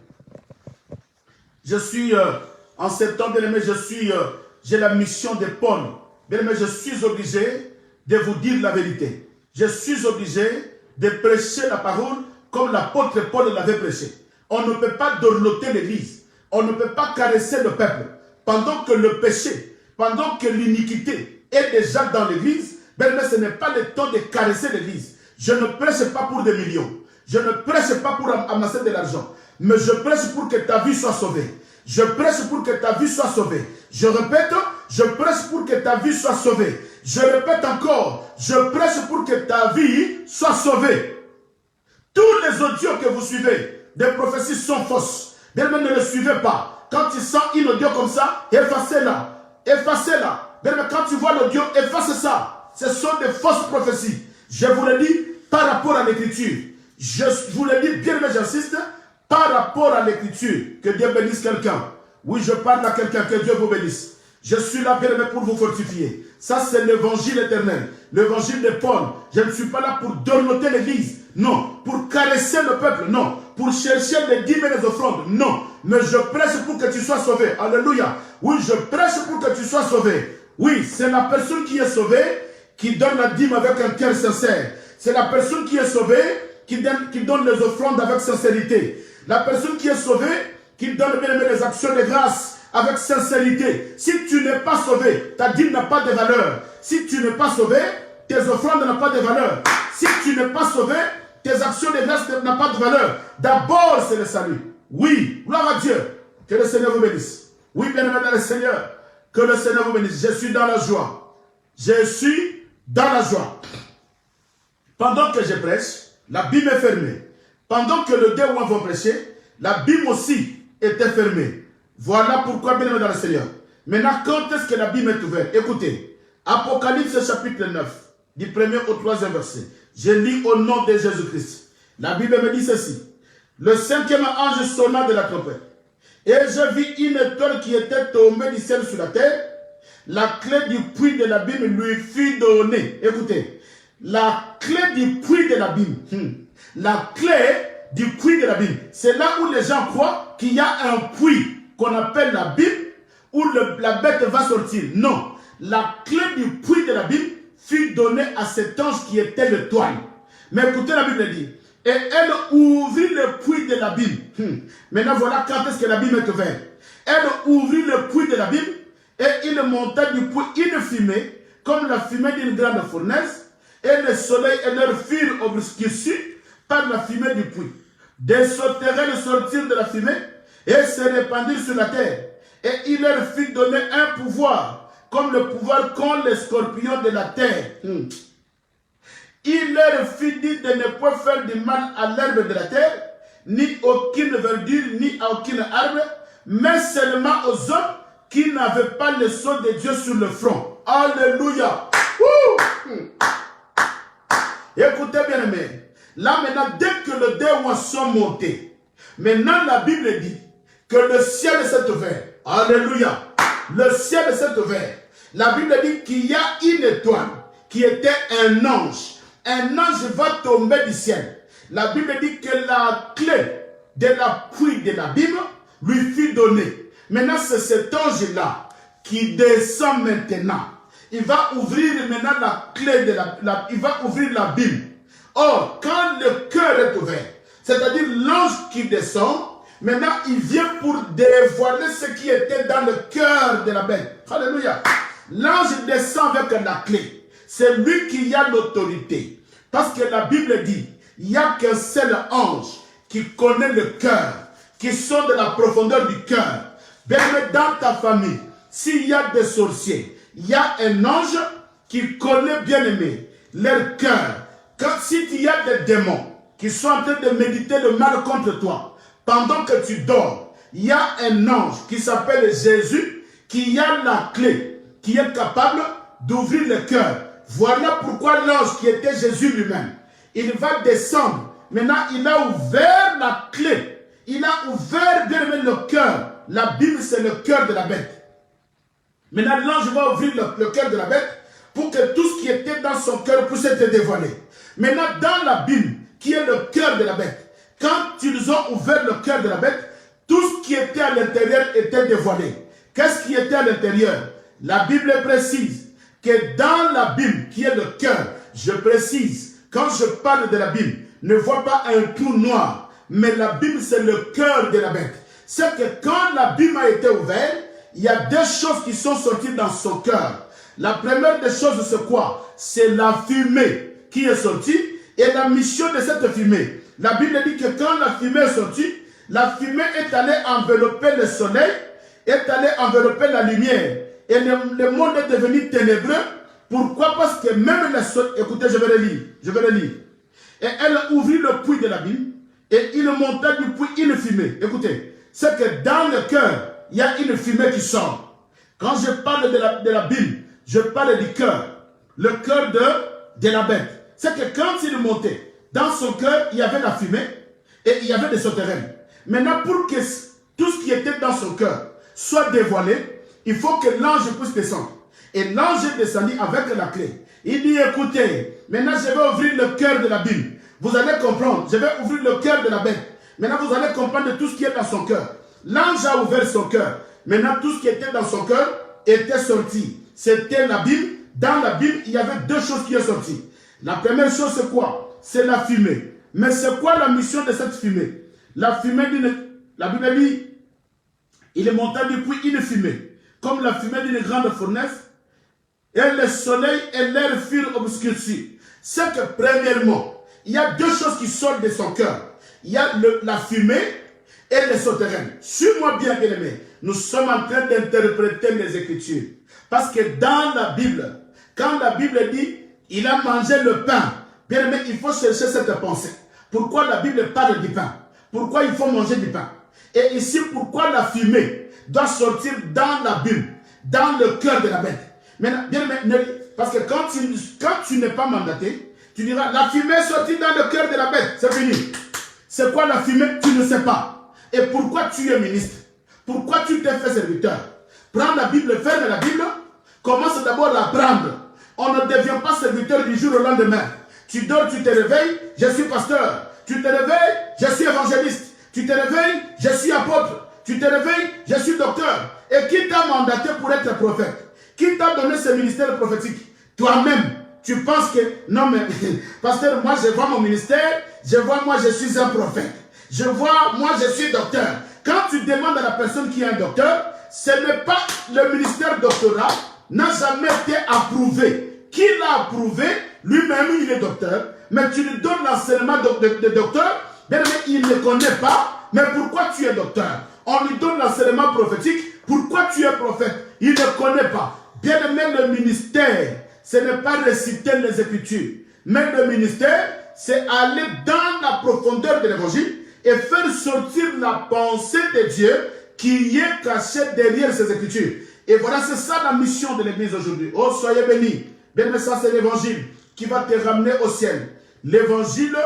Je suis, en septembre, bien-aimés, j'ai la mission de Paul. Bien-aimés, je suis obligé de vous dire la vérité. Je suis obligé de prêcher la parole comme l'apôtre Paul l'avait prêché. On ne peut pas dorloter l'église. On ne peut pas caresser le peuple. Pendant que le péché, pendant que l'iniquité est déjà dans l'église, mais ce n'est pas le temps de caresser l'église. Je ne prêche pas pour des millions. Je ne prêche pas pour amasser de l'argent. Mais je prêche pour que ta vie soit sauvée. Je prêche pour que ta vie soit sauvée. Je répète, je prêche pour que ta vie soit sauvée. Je répète encore, je prêche pour que ta vie soit sauvée. Tous les audios que vous suivez, des prophéties sont fausses. Bien, ne les suivez pas. Quand tu sens une audio comme ça, effacez-la. Effacez-la. Bien, quand tu vois l'audio, efface ça. Ce sont des fausses prophéties. Je vous le dis par rapport à l'écriture. Je vous le dis bien, mais j'insiste, par rapport à l'écriture. Que Dieu bénisse quelqu'un. Oui, je parle à quelqu'un, que Dieu vous bénisse. Je suis là, bien-aimé, pour vous fortifier. Ça, c'est l'évangile éternel, l'évangile de Paul. Je ne suis pas là pour dorloter l'église, non. Pour caresser le peuple, non. Pour chercher les dîmes et les offrandes, non. Mais je prêche pour que tu sois sauvé. Alléluia. Oui, je prêche pour que tu sois sauvé. Oui, c'est la personne qui est sauvée qui donne la dîme avec un cœur sincère. C'est la personne qui est sauvée qui donne les offrandes avec sincérité. La personne qui est sauvée qui donne, bien aimé, les actions de grâce avec sincérité. Si tu n'es pas sauvé, ta dîme n'a pas de valeur. Si tu n'es pas sauvé, tes offrandes n'ont pas de valeur. Si tu n'es pas sauvé, tes actions de grâce n'ont pas de valeur. D'abord, c'est le salut. Oui, gloire à Dieu. Que le Seigneur vous bénisse. Oui, bien-aimé dans le Seigneur. Que le Seigneur vous bénisse. Je suis dans la joie. Je suis dans la joie. Pendant que je prêche, la Bible est fermée. Pendant que le deux vont prêcher, la Bible aussi était fermée. Voilà pourquoi, bien aimé dans le Seigneur. Maintenant, quand est-ce que la Bible est ouverte? Écoutez, Apocalypse chapitre 9, du 1er au 3e verset. Je lis au nom de Jésus-Christ. La Bible me dit ceci. Le 5e ange sonna de la trompette. Et je vis une étoile qui était tombée du ciel sur la terre. La clé du puits de l'abîme lui fut donnée. Écoutez, la clé du puits de l'abîme. La clé du puits de l'abîme. C'est là où les gens croient qu'il y a un puits qu'on appelle l'abîme où la bête va sortir. Non. La clé du puits de l'abîme fut donnée à cet ange qui était l'étoile. Mais écoutez, la Bible dit. Et elle ouvrit le puits de l'abîme. Maintenant, voilà quand est-ce que l'abîme est ouvert. Elle ouvrit le puits de l'abîme et il monta du puits une fumée, comme la fumée d'une grande fournaise, et le soleil et leur furent obscurcis par la fumée du puits. Des sauterelles sortirent de la fumée et se répandirent sur la terre. Et il leur fut donné un pouvoir, comme le pouvoir qu'ont les scorpions de la terre. Il leur fut dit de ne pas faire du mal à l'herbe de la terre, ni aucune verdure, ni à aucune arbre, mais seulement aux hommes qui n'avaient pas le sceau de Dieu sur le front. Alléluia. Écoutez bien aimé. Là maintenant, dès que les deux sont montés, maintenant la Bible dit que le ciel s'est ouvert. Alléluia. Le ciel s'est ouvert. La Bible dit qu'il y a une étoile qui était un ange. Un ange va tomber du ciel. La Bible dit que la clé de la puits de l'abîme lui fut donnée. Maintenant, c'est cet ange-là qui descend maintenant. Il va ouvrir maintenant la clé de il va ouvrir l'abîme. Or, quand le cœur est ouvert, c'est-à-dire l'ange qui descend, maintenant il vient pour dévoiler ce qui était dans le cœur de la bête. Alléluia. L'ange descend avec la clé. C'est lui qui a l'autorité. Parce que la Bible dit, il n'y a qu'un seul ange qui connaît le cœur, qui sont de la profondeur du cœur. Bien, dans ta famille, s'il y a des sorciers, il y a un ange qui connaît, bien aimé, leur cœur. Si il y a des démons qui sont en train de méditer le mal contre toi, pendant que tu dors, il y a un ange qui s'appelle Jésus, qui a la clé, qui est capable d'ouvrir le cœur. Voilà pourquoi l'ange qui était Jésus lui-même, il va descendre. Maintenant, il a ouvert la clé. Il a ouvert bien aimé le cœur. La Bible, c'est le cœur de la bête. Maintenant, l'ange va ouvrir le cœur de la bête pour que tout ce qui était dans son cœur puisse être dévoilé. Maintenant, dans la Bible, qui est le cœur de la bête, quand ils ont ouvert le cœur de la bête, tout ce qui était à l'intérieur était dévoilé. Qu'est-ce qui était à l'intérieur? La Bible précise que dans la Bible, qui est le cœur, je précise, quand je parle de la Bible, ne vois pas un trou noir, mais la Bible, c'est le cœur de la bête. C'est que quand la Bible a été ouverte, il y a deux choses qui sont sorties dans son cœur. La première des choses, c'est quoi? C'est la fumée qui est sortie et la mission de cette fumée. La Bible dit que quand la fumée est sortie, la fumée est allée envelopper le soleil, est allée envelopper la lumière. Et le monde est devenu ténébreux. Pourquoi? Parce que même le soleil... Écoutez, je vais le lire. Et elle ouvrit le puits de l'abîme et il monta du puits une fumée. Écoutez, c'est que dans le cœur, il y a une fumée qui sort. Quand je parle de la Bible, je parle du cœur. Le cœur de la bête. C'est que quand il montait, dans son cœur, il y avait la fumée et il y avait des sauterelles. Maintenant, pour que tout ce qui était dans son cœur soit dévoilé, il faut que l'ange puisse descendre. Et l'ange est descendu avec la clé. Il dit, écoutez, maintenant je vais ouvrir le cœur de la Bible. Vous allez comprendre, je vais ouvrir le cœur de la bête. Maintenant vous allez comprendre tout ce qui est dans son cœur. L'ange a ouvert son cœur. Maintenant tout ce qui était dans son cœur était sorti. C'était la Bible. Dans la Bible, il y avait deux choses qui sont sorties. La première chose, c'est quoi? C'est la fumée. Mais c'est quoi la mission de cette fumée? La fumée, la Bible dit, il est monté depuis une fumée, comme la fumée d'une grande fournaise, et le soleil et l'air furent obscurcis. C'est que, premièrement, il y a deux choses qui sortent de son cœur. Il y a la fumée et le souterrain. Suis-moi bien, bien-aimé. Nous sommes en train d'interpréter les Écritures. Parce que dans la Bible, quand la Bible dit, il a mangé le pain, bien aimé, il faut chercher cette pensée. Pourquoi la Bible parle du pain? Pourquoi il faut manger du pain? Et ici, pourquoi la fumée doit sortir dans la Bible, dans le cœur de la bête? Maintenant, bien aimé, parce que quand tu n'es pas mandaté, tu diras, la fumée est sortie dans le cœur de la bête, c'est fini. C'est quoi la fumée? Tu ne sais pas. Et pourquoi tu es ministre? Pourquoi tu t'es fait serviteur? Prends la Bible, ferme la Bible, commence d'abord à la prendre. On ne devient pas serviteur du jour au lendemain. Tu dors, tu te réveilles, je suis pasteur. Tu te réveilles, je suis évangéliste. Tu te réveilles, je suis apôtre. Tu te réveilles, je suis docteur. Et qui t'a mandaté pour être prophète? Qui t'a donné ce ministère prophétique? Toi-même, tu penses que, non mais, pasteur, moi je vois mon ministère, je vois moi je suis un prophète. Je vois, moi je suis docteur. Quand tu demandes à la personne qui est un docteur, ce n'est pas le ministère doctorat, n'a jamais été approuvé. Qui l'a approuvé? Lui-même, il est docteur. Mais tu lui donnes l'enseignement de docteur, bien aimé, il ne connaît pas. Mais pourquoi tu es docteur? On lui donne l'enseignement prophétique. Pourquoi tu es prophète? Il ne connaît pas. Bien aimé, le ministère, ce n'est pas réciter les Écritures. Mais le ministère, c'est aller dans la profondeur de l'évangile et faire sortir la pensée de Dieu qui est cachée derrière ces Écritures. Et voilà, c'est ça la mission de l'Église aujourd'hui. Oh, soyez bénis. Bien aimé, ça c'est l'évangile qui va te ramener au ciel. L'évangile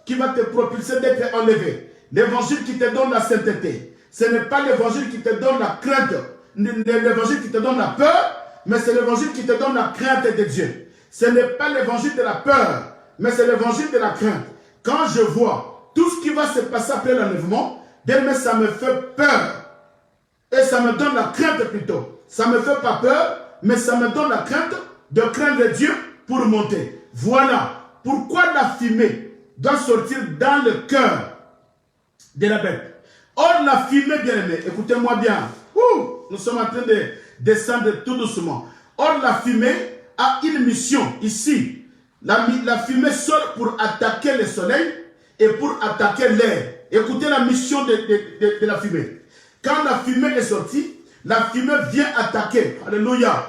qui va te propulser d'être enlevé. L'évangile qui te donne la sainteté. Ce n'est pas l'évangile qui te donne la crainte, l'évangile qui te donne la peur, mais c'est l'évangile qui te donne la crainte de Dieu. Ce n'est pas l'évangile de la peur, mais c'est l'évangile de la crainte. Quand je vois tout ce qui va se passer après l'enlèvement, bien aimé, ça me fait peur. Et ça me donne la crainte plutôt. Ça ne me fait pas peur, mais ça me donne la crainte de craindre Dieu pour monter. Voilà pourquoi la fumée doit sortir dans le cœur de la bête. Or, la fumée, bien aimé, écoutez-moi bien. Nous sommes en train de descendre tout doucement. Or, la fumée a une mission ici. La fumée sort pour attaquer le soleil et pour attaquer l'air. Écoutez la mission de la fumée. Quand la fumée est sortie, la fumée vient attaquer. Alléluia.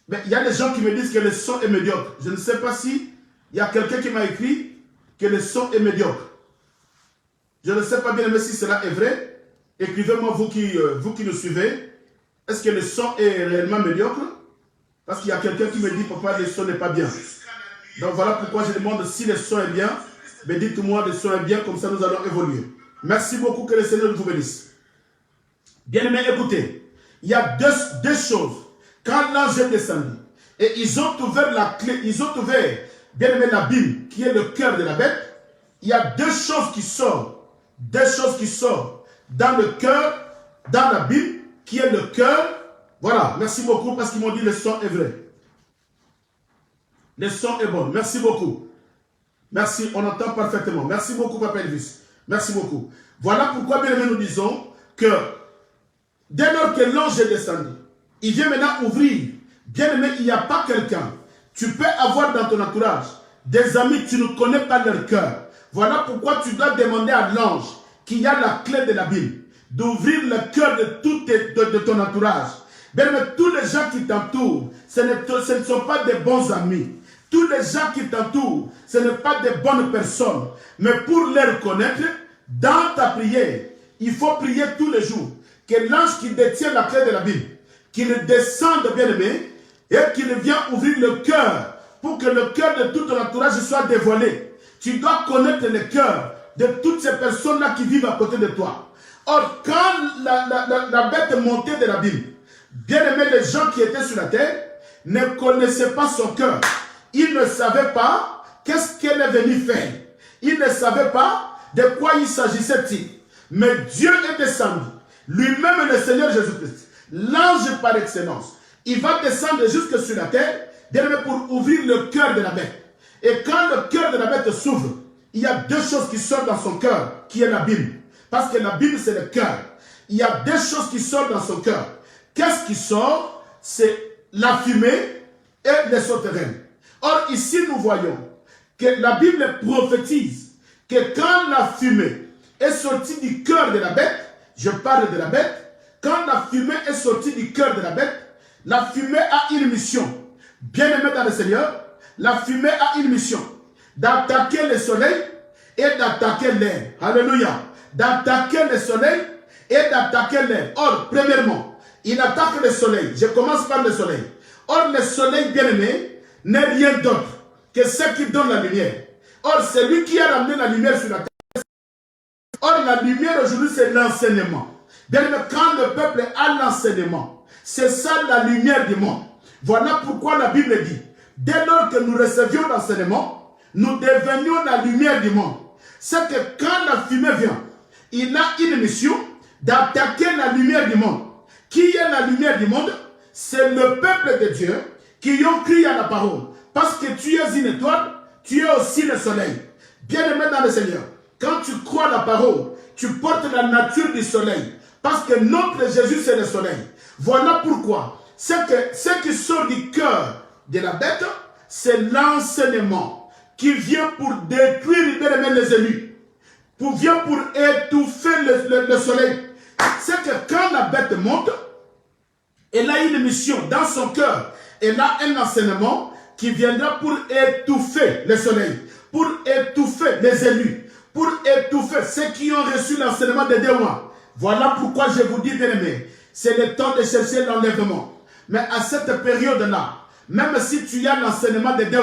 Mais il y a des gens qui me disent que le son est médiocre. Je ne sais pas si il y a quelqu'un qui m'a écrit que le son est médiocre. Je ne sais pas bien mais si cela est vrai. Écrivez-moi vous qui nous suivez. Est-ce que le son est réellement médiocre? Parce qu'il y a quelqu'un qui me dit papa le son n'est pas bien. Donc voilà pourquoi je demande si le son est bien. Mais dites-moi le son est bien, comme ça nous allons évoluer. Merci beaucoup, que le Seigneur vous bénisse. Bien aimé, écoutez, il y a deux choses. Quand l'ange est descendu, et ils ont ouvert la clé, ils ont ouvert, bien aimé, la Bible, qui est le cœur de la bête, il y a deux choses qui sortent. Deux choses qui sortent dans le cœur, dans la Bible, qui est le cœur. Voilà, merci beaucoup, parce qu'ils m'ont dit le son est vrai. Le son est bon, merci beaucoup. Merci, on entend parfaitement. Merci beaucoup, Papa Elvis. Merci beaucoup. Voilà pourquoi, bien aimé, nous disons que dès lors que l'ange est descendu, il vient maintenant ouvrir. Bien aimé, il n'y a pas quelqu'un. Tu peux avoir dans ton entourage des amis, tu ne connais pas leur cœur. Voilà pourquoi tu dois demander à l'ange qui a la clé de la Bible d'ouvrir le cœur de ton entourage. Bien aimé, tous les gens qui t'entourent, ce ne sont pas des bons amis. Tous les gens qui t'entourent, ce ne sont pas des bonnes personnes. Mais pour les reconnaître, dans ta prière, il faut prier tous les jours que l'ange qui détient la clé de la Bible, qu'il descende, bien aimé, et qu'il vienne ouvrir le cœur pour que le cœur de tout ton entourage soit dévoilé. Tu dois connaître le cœur de toutes ces personnes-là qui vivent à côté de toi. Or, quand la bête montait de l'abîme, bien aimé, les gens qui étaient sur la terre ne connaissaient pas son cœur. Ils ne savaient pas qu'est-ce qu'elle est venue faire. Ils ne savaient pas de quoi il s'agissait-il. Mais Dieu est descendu. Lui-même le Seigneur Jésus-Christ, l'ange par excellence. Il va descendre jusque sur la terre, bien aimé, pour ouvrir le cœur de la bête. Et quand le cœur de la bête s'ouvre, il y a deux choses qui sortent dans son cœur, qui est l'abîme. Parce que l'abîme, c'est le cœur. Il y a deux choses qui sortent dans son cœur. Qu'est-ce qui sort? C'est la fumée et les sauterelles. Or, ici, nous voyons que la Bible prophétise que quand la fumée est sortie du cœur de la bête, je parle de la bête, quand la fumée est sortie du cœur de la fumée a une mission. Bien aimé dans le Seigneur, la fumée a une mission d'attaquer le soleil et d'attaquer l'air. Alléluia. D'attaquer le soleil et d'attaquer l'air. Or, premièrement, il attaque le soleil. Je commence par le soleil. Or, le soleil, bien aimé, n'est rien d'autre que ce qui donne la lumière. Or, c'est lui qui a ramené la lumière sur la terre. Or, la lumière aujourd'hui, c'est l'enseignement. Bien aimé, quand le peuple a l'enseignement, c'est ça la lumière du monde. Voilà pourquoi la Bible dit, dès lors que nous recevions l'enseignement, nous devenions la lumière du monde. C'est que quand la fumée vient, il a une mission d'attaquer la lumière du monde. Qui est la lumière du monde? C'est le peuple de Dieu qui ont crié à la parole. Parce que tu es une étoile, tu es aussi le soleil. Bien aimé dans le Seigneur, quand tu crois la parole, tu portes la nature du soleil. Parce que notre Jésus, c'est le soleil. Voilà pourquoi, c'est que ce qui sort du cœur de la bête, c'est l'enseignement qui vient pour détruire, bien aimé, les élus. Vient pour étouffer le soleil. C'est que quand la bête monte, elle a une mission dans son cœur. Elle a un enseignement qui viendra pour étouffer le soleil, pour étouffer les élus, pour étouffer ceux qui ont reçu l'enseignement de Dieu. Voilà pourquoi je vous dis, bien aimé, c'est le temps de chercher l'enlèvement. Mais à cette période-là, même si tu as l'enseignement de Dieu,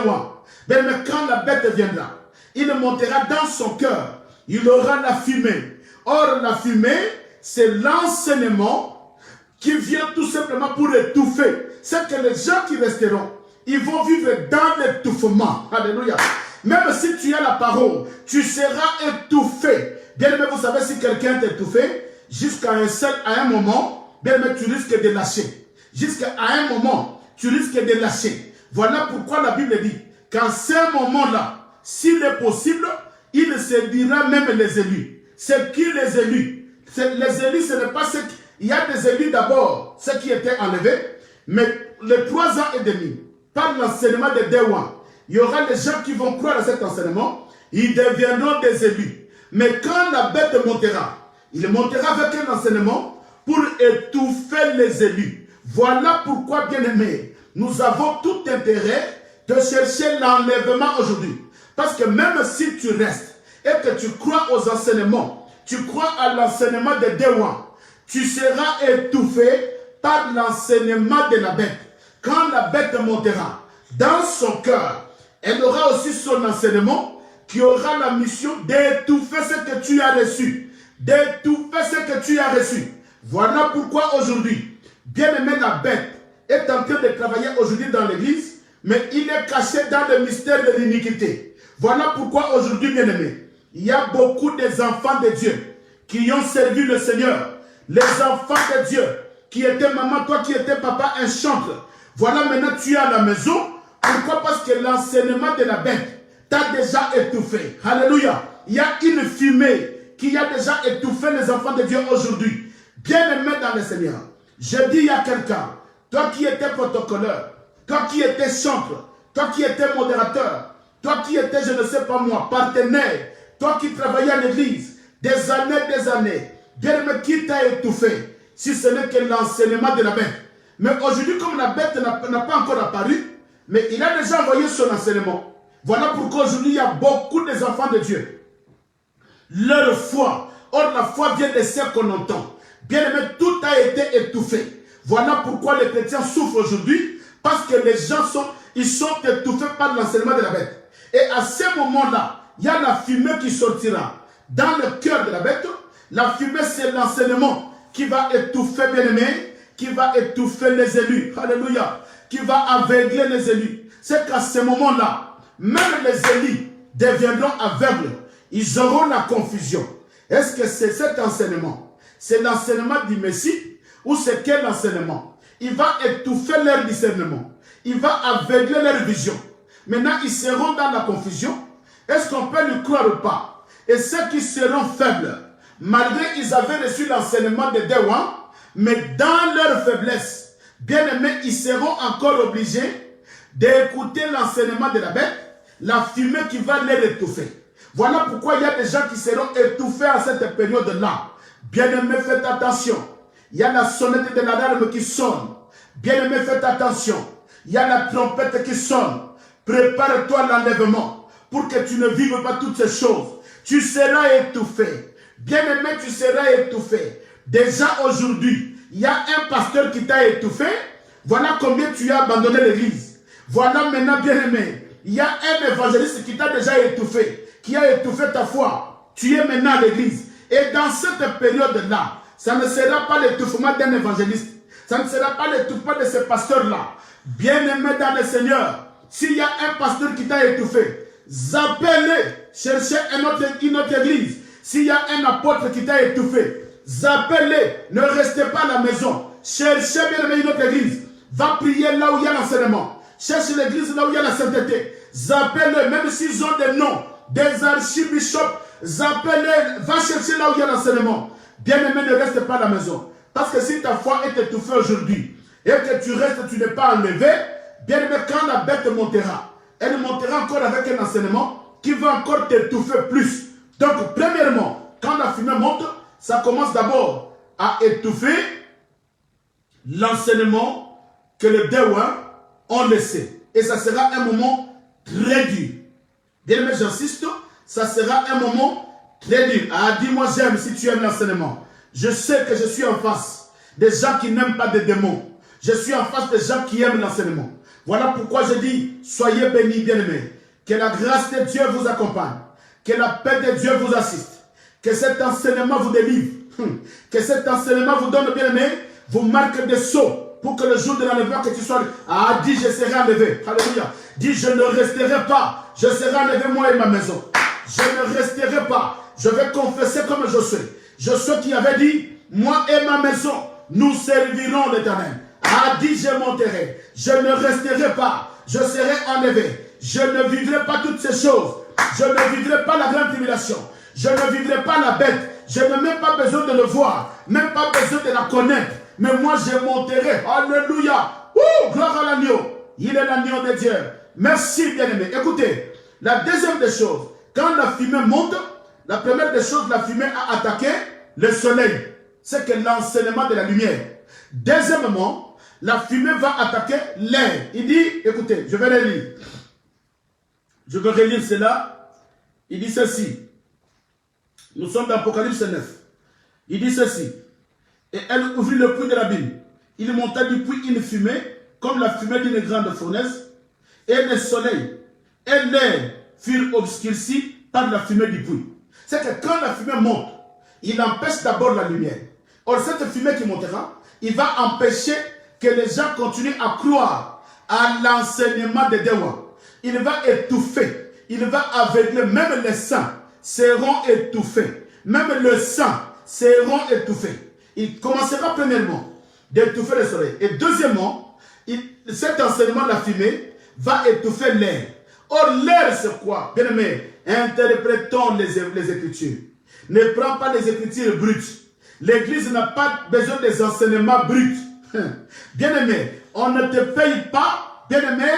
bien aimé, quand la bête viendra, il montera dans son cœur, il aura la fumée. Or, la fumée, c'est l'enseignement qui vient tout simplement pour étouffer. C'est que les gens qui resteront, ils vont vivre dans l'étouffement. Alléluia. Même si tu as la parole, tu seras étouffé. Bien aimé, vous savez, si quelqu'un est étouffé, jusqu'à un moment, bien aimé, tu risques de lâcher. Jusqu'à un moment, tu risques de lâcher. Voilà pourquoi la Bible dit qu'en ce moment-là, s'il est possible, il séduira même les élus. C'est qui les élus? Les élus, ce n'est pas ceux qui... Il y a des élus d'abord, ceux qui étaient enlevés, mais les 3 ans et demi, par l'enseignement de Dewan, il y aura des gens qui vont croire à cet enseignement, ils deviendront des élus. Mais quand la bête montera, il montera avec un enseignement pour étouffer les élus. Voilà pourquoi, bien aimé, nous avons tout intérêt de chercher l'enlèvement aujourd'hui. Parce que même si tu restes et que tu crois aux enseignements, tu crois à l'enseignement de Dewan, tu seras étouffé par l'enseignement de la bête. Quand la bête montera dans son cœur, elle aura aussi son enseignement qui aura la mission d'étouffer ce que tu as reçu. D'étouffer ce que tu as reçu. Voilà pourquoi aujourd'hui, bien aimé, la bête est en train de travailler aujourd'hui dans l'église, mais il est caché dans le mystère de l'iniquité. Voilà pourquoi aujourd'hui, bien aimé, il y a beaucoup des enfants de Dieu qui ont servi le Seigneur. Les enfants de Dieu qui étaient maman, toi qui étais papa, un chantre. Voilà, maintenant tu es à la maison. Pourquoi? Parce que l'enseignement de la bête t'a déjà étouffé. Alléluia. Il y a une fumée qui a déjà étouffé les enfants de Dieu aujourd'hui. Bien-aimé dans le Seigneur, je dis à quelqu'un, toi qui étais protocolaire, toi qui étais chantre, toi qui étais modérateur, toi qui étais, je ne sais pas moi, partenaire, toi qui travaillais à l'église, des années, bien-aimé, qui t'a étouffé, si ce n'est que l'enseignement de la bête. Mais aujourd'hui, comme la bête n'a pas encore apparu, mais il a déjà envoyé son enseignement. Voilà pourquoi aujourd'hui, il y a beaucoup des enfants de Dieu. Leur foi, or la foi vient de ce qu'on entend. Bien aimé, tout a été étouffé. Voilà pourquoi les chrétiens souffrent aujourd'hui, parce que les gens sont étouffés par l'enseignement de la bête. Et à ce moment-là, il y a la fumée qui sortira dans le cœur de la bête. La fumée, c'est l'enseignement qui va étouffer, bien-aimé, qui va étouffer les élus. Alléluia. Qui va aveugler les élus. C'est qu'à ce moment-là, même les élus deviendront aveugles. Ils auront la confusion. Est-ce que c'est cet enseignement? C'est l'enseignement du Messie ou c'est quel enseignement? Il va étouffer leur discernement. Il va aveugler leur vision. Maintenant, ils seront dans la confusion. Est-ce qu'on peut lui croire ou pas? Et ceux qui seront faibles, malgré qu'ils avaient reçu l'enseignement de Dewan, mais dans leur faiblesse, bien aimés, ils seront encore obligés d'écouter l'enseignement de la bête, la fumée qui va les étouffer. Voilà pourquoi il y a des gens qui seront étouffés à cette période-là. Bien aimés, faites attention. Il y a la sonnette de l'alarme qui sonne. Bien aimés, faites attention. Il y a la trompette qui sonne. Prépare-toi à l'enlèvement pour que tu ne vives pas toutes ces choses. Tu seras étouffé. Bien aimé, tu seras étouffé. Déjà aujourd'hui, il y a un pasteur qui t'a étouffé. Voilà combien tu as abandonné l'église. Voilà maintenant, bien aimé, il y a un évangéliste qui t'a déjà étouffé, qui a étouffé ta foi. Tu es maintenant à l'église. Et dans cette période-là, ça ne sera pas l'étouffement d'un évangéliste. Ça ne sera pas l'étouffement de ce pasteur-là. Bien aimé dans le Seigneur, s'il y a un pasteur qui t'a étouffé, zappez-le, cherchez une autre église. S'il y a un apôtre qui t'a étouffé, zappez-le, ne restez pas à la maison. Cherchez bien aimé une autre église. Va prier là où il y a l'enseignement. Cherche l'église là où il y a la sainteté. Zappez-le, même s'ils ont des noms, des archibishops, zappez-le, va chercher là où il y a l'enseignement. Bien aimé, ne reste pas à la maison. Parce que si ta foi est étouffée aujourd'hui et que tu restes, tu n'es pas enlevé, bien aimé, quand la bête montera, elle montera encore avec un enseignement qui va encore t'étouffer plus. Donc, premièrement, quand la fumée monte, ça commence d'abord à étouffer l'enseignement que les Dewan ont laissé. Et ça sera un moment très dur. Bien aimé, j'insiste, ça sera un moment très dur. Ah, dis-moi j'aime si tu aimes l'enseignement. Je sais que je suis en face des gens qui n'aiment pas des démons. Je suis en face des gens qui aiment l'enseignement. Voilà pourquoi je dis, soyez bénis, bien-aimés. Que la grâce de Dieu vous accompagne. Que la paix de Dieu vous assiste. Que cet enseignement vous délivre. Que cet enseignement vous donne, bien-aimés, vous marque des sauts pour que le jour de l'enlèvement que tu sois... Ah, dis, je serai enlevé. Alléluia. Dis, je ne resterai pas. Je serai enlevé, moi et ma maison. Je ne resterai pas. Je vais confesser comme Josué. Josué qui avait dit, moi et ma maison, nous servirons l'Éternel. Ah, dis, je monterai. Je ne resterai pas. Je serai enlevé. Je ne vivrai pas toutes ces choses. Je ne vivrai pas la grande tribulation. Je ne vivrai pas la bête. Je n'ai même pas besoin de le voir. Même pas besoin de la connaître. Mais moi, je monterai. Alléluia. Ouh, gloire à l'agneau. Il est l'agneau de Dieu. Merci, bien-aimé. Écoutez, la deuxième des choses, quand la fumée monte, la première des choses, la fumée a attaqué le soleil. C'est que l'enseignement de la lumière. Deuxièmement, la fumée va attaquer l'air. Il dit, écoutez, je vais le lire. Je vais relire cela. Il dit ceci. Nous sommes dans Apocalypse 9. Il dit ceci. Et elle ouvrit le puits de l'abîme. Il monta du puits une fumée, comme la fumée d'une grande fournaise. Et le soleil et l'air furent obscurcis par la fumée du puits. C'est que quand la fumée monte, il empêche d'abord la lumière. Or, cette fumée qui montera, il va empêcher que les gens continuent à croire à l'enseignement de Dewan. Il va étouffer, il va aveugler, même les saints seront étouffés. Même le sang seront étouffés. Il commencera premièrement d'étouffer le soleil. Et deuxièmement, cet enseignement de la fumée va étouffer l'air. Or, l'air, c'est quoi? Bien aimé, interprétons les Écritures. Ne prends pas les Écritures brutes. L'Église n'a pas besoin des enseignements bruts. Bien aimé, on ne te paye pas, bien aimé,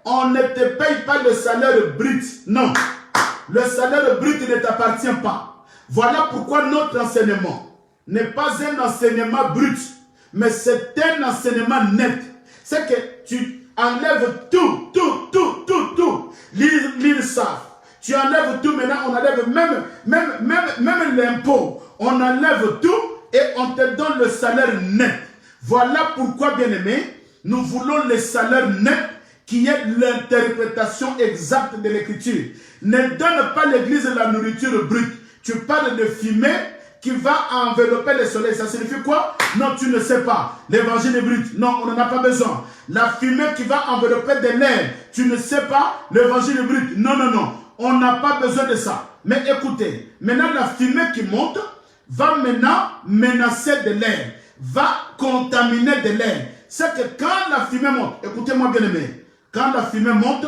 on ne te paye pas le salaire brut. Non, le salaire brut ne t'appartient pas. Voilà pourquoi notre enseignement n'est pas un enseignement brut, mais c'est un enseignement net. C'est que tu enlèves tout. L'île savent. Tu enlèves tout, maintenant on enlève même l'impôt. On enlève tout et on te donne le salaire net. Voilà pourquoi, bien aimé, nous voulons le salaire net qui est l'interprétation exacte de l'écriture. Ne donne pas l'église la nourriture brute. Tu parles de fumée qui va envelopper le soleil. Ça signifie quoi? Non, tu ne sais pas. L'évangile est brut. Non, on n'en a pas besoin. La fumée qui va envelopper de l'air. Tu ne sais pas. L'évangile est brut. Non, non, non. On n'a pas besoin de ça. Mais écoutez, maintenant la fumée qui monte va maintenant menacer de l'air. Va contaminer de l'air. C'est que quand la fumée monte, écoutez-moi bien aimé, quand la fumée monte,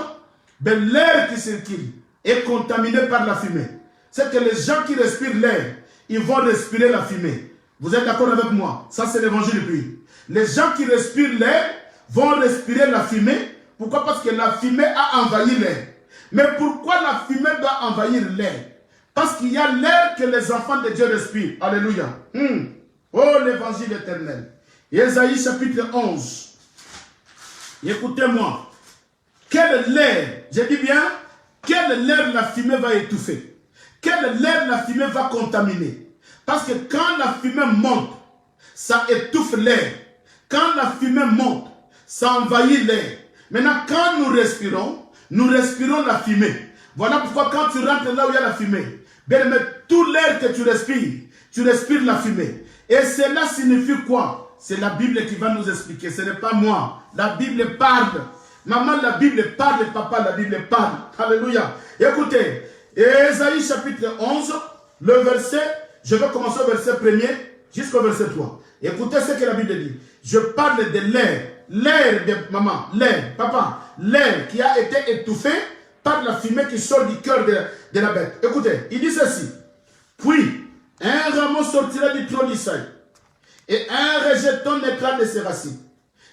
ben l'air qui circule est contaminé par la fumée. C'est que les gens qui respirent l'air, ils vont respirer la fumée. Vous êtes d'accord avec moi? Ça, c'est l'évangile pur. Les gens qui respirent l'air vont respirer la fumée. Pourquoi? Parce que la fumée a envahi l'air. Mais pourquoi la fumée doit envahir l'air? Parce qu'il y a l'air que les enfants de Dieu respirent. Alléluia. Oh, l'évangile éternel. Ésaïe chapitre 11. Écoutez-moi. Quel air, je dis bien, quel air la fumée va étouffer? Quel air la fumée va contaminer? Parce que quand la fumée monte, ça étouffe l'air. Quand la fumée monte, ça envahit l'air. Maintenant, quand nous respirons la fumée. Voilà pourquoi quand tu rentres là où il y a la fumée, bien, mais tout l'air que tu respires la fumée. Et cela signifie quoi? C'est la Bible qui va nous expliquer, ce n'est pas moi. La Bible parle. Maman, la Bible parle, papa, la Bible parle. Alléluia. Écoutez, Ésaïe chapitre 11, le verset, je vais commencer au verset 1er jusqu'au verset 3. Écoutez ce que la Bible dit. Je parle de l'air. L'air de maman, l'air, papa, l'air qui a été étouffé par la fumée qui sort du cœur de la bête. Écoutez, il dit ceci. Puis, un rameau sortira du trône d'Isaïe et un rejeton naîtra de ses racines.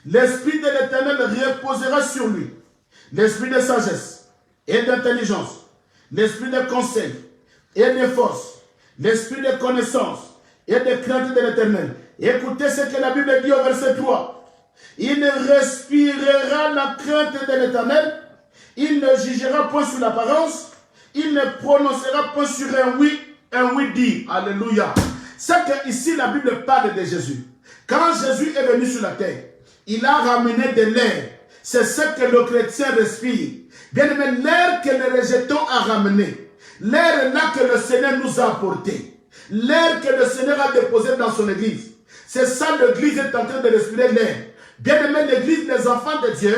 L'esprit de l'Éternel reposera sur lui. L'esprit de sagesse et d'intelligence, l'esprit de conseil et de force, l'esprit de connaissance et de crainte de l'Éternel. Écoutez ce que la Bible dit au verset 3. Il respirera la crainte de l'Éternel. Il ne jugera point sur l'apparence. Il ne prononcera point sur un oui dit. Alléluia. C'est que ici la Bible parle de Jésus. Quand Jésus est venu sur la terre, il a ramené de l'air. C'est ce que le chrétien respire. Bien aimé, l'air que le rejeton a ramené. L'air là que le Seigneur nous a apporté. L'air que le Seigneur a déposé dans son église. C'est ça, l'église est en train de respirer l'air. Bien aimé, l'église, les enfants de Dieu,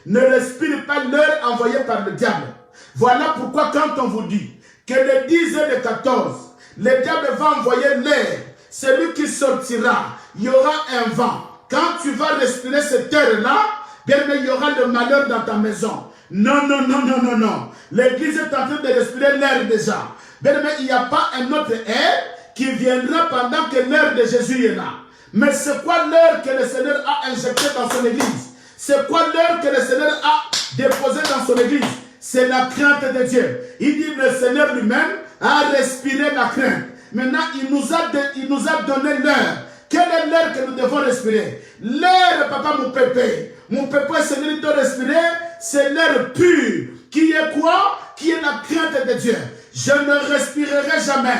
ne respirent pas l'air envoyé par le diable. Voilà pourquoi quand on vous dit que le 10 et le 14, le diable va envoyer l'air, celui qui sortira, il y aura un vent. Quand tu vas respirer cette air-là, bien aimé, il y aura le malheur dans ta maison. Non, non, non, non, non, non. L'église est en train de respirer l'air déjà. Bien aimé, il n'y a pas un autre air qui viendra pendant que l'air de Jésus est là. Mais c'est quoi l'air que le Seigneur a injecté dans son église? C'est quoi l'air que le Seigneur a déposé dans son église? C'est la crainte de Dieu. Il dit le Seigneur lui-même a respiré la crainte. Maintenant, il nous a donné l'air. Quel est l'air que nous devons respirer? L'air, papa, mon pépé. Mon pépé, Seigneur, il doit respirer. C'est l'air pur. Qui est quoi? Qui est la crainte de Dieu. Je ne respirerai jamais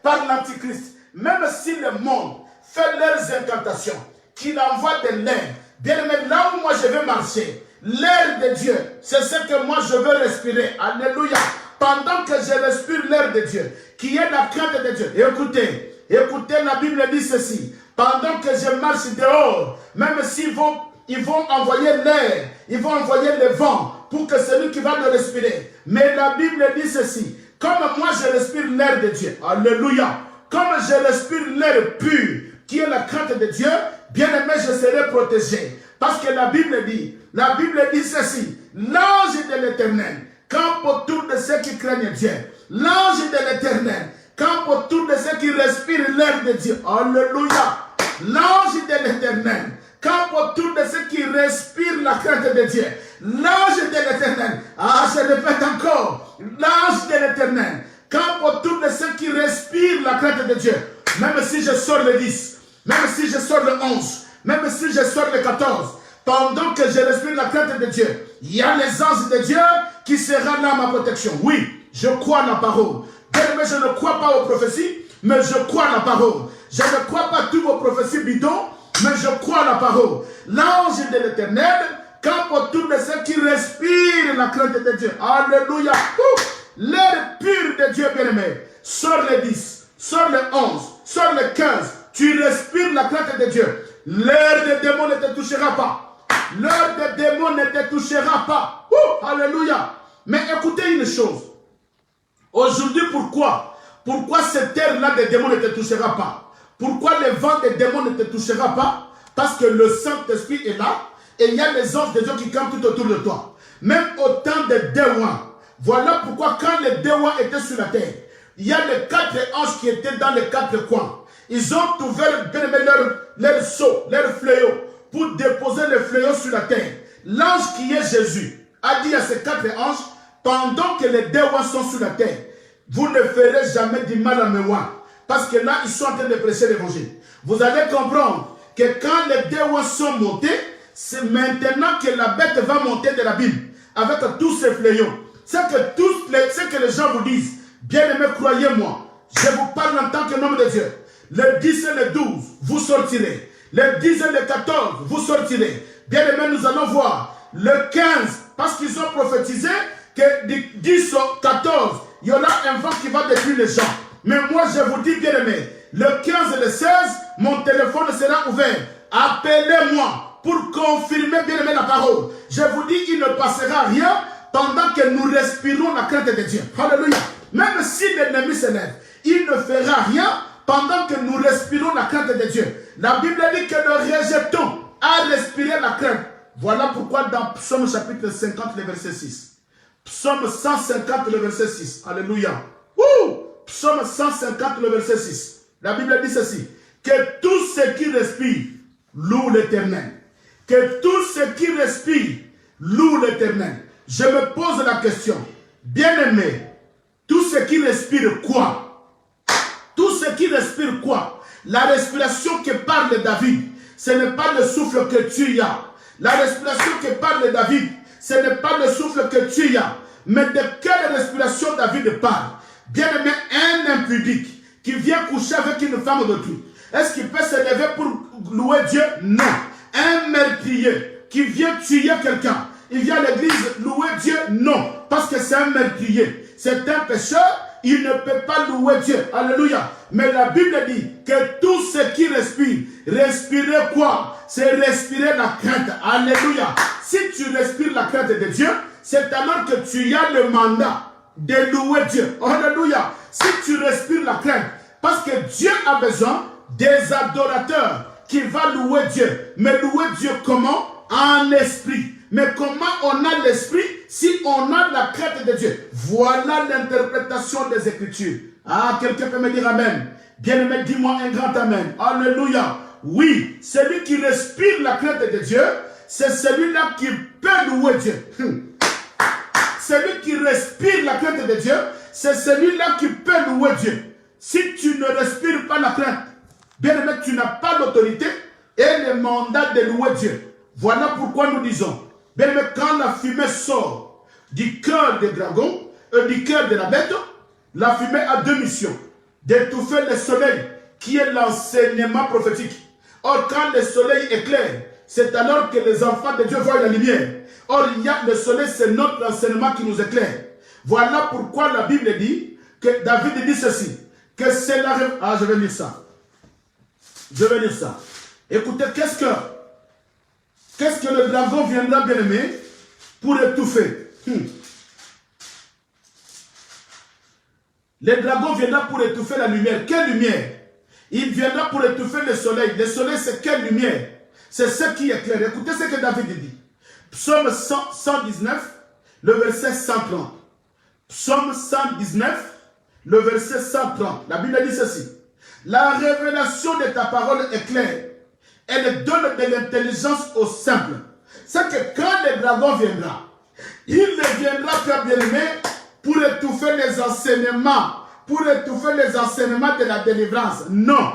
par l'Antichrist. Même si le monde fait leurs incantations, qu'il envoie de l'air. Bien aimé, là où moi je vais marcher, l'air de Dieu, c'est ce que moi je veux respirer. Alléluia. Pendant que je respire l'air de Dieu, qui est la crainte de Dieu. Écoutez, la Bible dit ceci. Pendant que je marche dehors, même s'ils vont envoyer l'air, ils vont envoyer le vent pour que celui qui va le respirer. Mais la Bible dit ceci. Comme moi je respire l'air de Dieu. Alléluia. Comme je respire l'air pur, qui est la crainte de Dieu, bien aimé, je serai protégé. Parce que la Bible dit ceci, l'ange de l'Éternel campe autour de ceux qui craignent Dieu. L'ange de l'Éternel campe autour de ceux qui respirent l'air de Dieu. Alléluia. L'ange de l'Éternel campe autour de ceux qui respirent la crainte de Dieu. L'ange de l'Éternel, je répète encore, l'ange de l'Éternel campe autour de ceux qui respirent la crainte de Dieu. Même si je sors le 10, même si je sors le 11, même si je sors le 14, pendant que je respire la crainte de Dieu, il y a les anges de Dieu qui seront là à ma protection. Oui, je crois la parole. Mais je ne crois pas aux prophéties, mais je crois la parole. Je ne crois pas à toutes vos prophéties bidons, mais je crois la parole. L'ange de l'Éternel campe autour de ceux qui respirent la crainte de Dieu. Alléluia. L'air pur de Dieu bien-aimé. Sors le 10, sors le 11, sur le 15, tu respires la crainte de Dieu. L'heure des démons ne te touchera pas. L'heure des démons ne te touchera pas. Alléluia. Mais écoutez une chose. Aujourd'hui, pourquoi cette terre-là des démons ne te touchera pas? Pourquoi le vent des démons ne te touchera pas? Parce que le Saint-Esprit est là et il y a les anges de Dieu qui campent tout autour de toi. Même au temps des Déouans. Voilà pourquoi quand les Déouans étaient sur la terre, il y a les 4 anges qui étaient dans les 4 coins. Ils ont ouvert leur seau, leur fléau, pour déposer le fléau sur la terre. L'ange qui est Jésus a dit à ces 4 anges, pendant que les Déouans sont sur la terre, vous ne ferez jamais du mal à Méouan. Parce que là, ils sont en train de prêcher l'évangile. Vous allez comprendre que quand les Déouans sont montés, c'est maintenant que la bête va monter de l'abîme avec tous ces fléaux. C'est que les gens vous disent, bien-aimés, croyez-moi, je vous parle en tant que homme de Dieu. Le 10 et le 12, vous sortirez. Le 10 et le 14, vous sortirez. Bien-aimés, nous allons voir. Le 15, parce qu'ils ont prophétisé que du 10 au 14, il y aura un vent qui va détruire les gens. Mais moi, je vous dis, bien-aimés, le 15 et le 16, mon téléphone sera ouvert. Appelez-moi pour confirmer, bien-aimés, la parole. Je vous dis, il ne passera rien pendant que nous respirons la crainte de Dieu. Alléluia. Même si l'ennemi s'élève, il ne fera rien pendant que nous respirons la crainte de Dieu. La Bible dit que nous rejetons à respirer la crainte. Voilà pourquoi dans Psaume chapitre 50, le verset 6. Psaume 150, le verset 6. Alléluia. Psaume 150, le verset 6. La Bible dit ceci. Que tout ce qui respire loue l'Éternel. Que tout ce qui respire loue l'Éternel. Je me pose la question. Bien-aimé, tout ce qui respire quoi? Tout ce qui respire quoi? La respiration que parle David, ce n'est pas le souffle que tu as. La respiration que parle David, ce n'est pas le souffle que tu as. Mais de quelle respiration David parle? Bien-aimé, un impudique qui vient coucher avec une femme d'autrui, est-ce qu'il peut se lever pour louer Dieu? Non. Un meurtrier qui vient tuer quelqu'un, il vient à l'église louer Dieu? Non. Parce que c'est un meurtrier. C'est un pécheur. Il ne peut pas louer Dieu. Alléluia. Mais la Bible dit que tout ce qui respire, respirer quoi? C'est respirer la crainte. Alléluia. Si tu respires la crainte de Dieu, c'est alors que tu as le mandat de louer Dieu. Alléluia. Si tu respires la crainte, parce que Dieu a besoin des adorateurs qui vont louer Dieu. Mais louer Dieu comment? En esprit. Mais comment on a l'esprit si on a la crainte de Dieu? Voilà l'interprétation des Écritures. Ah, quelqu'un peut me dire Amen. Bien-aimé, dis-moi un grand Amen. Alléluia. Oui, celui qui respire la crainte de Dieu, c'est celui-là qui peut louer Dieu. Celui qui respire la crainte de Dieu, c'est celui-là qui peut louer Dieu. Si tu ne respires pas la crainte, bien-aimé, tu n'as pas l'autorité et le mandat de louer Dieu. Voilà pourquoi nous disons, bien-aimé, quand la fumée sort du cœur des dragons et du cœur de la bête, la fumée a deux missions. D'étouffer le soleil, qui est l'enseignement prophétique. Or, quand le soleil éclaire, c'est alors que les enfants de Dieu voient la lumière. Or, il y a le soleil, c'est notre enseignement qui nous éclaire. Voilà pourquoi la Bible dit, que David dit ceci, que c'est la... Ah, je vais lire ça. Je vais lire ça. Écoutez, qu'est-ce que le dragon viendra, bien aimé, pour étouffer? Le dragon viendra pour étouffer la lumière. Quelle lumière? Il viendra pour étouffer le soleil. Le soleil, c'est quelle lumière? C'est ce qui éclaire. Écoutez ce que David dit. Psaume 119, le verset 130. Psaume 119, le verset 130. La Bible dit ceci. La révélation de ta parole est claire. Elle donne de l'intelligence aux simples. C'est que quand le dragon viendra, il ne viendra pas, bien aimé, pour étouffer les enseignements, de la délivrance. Non.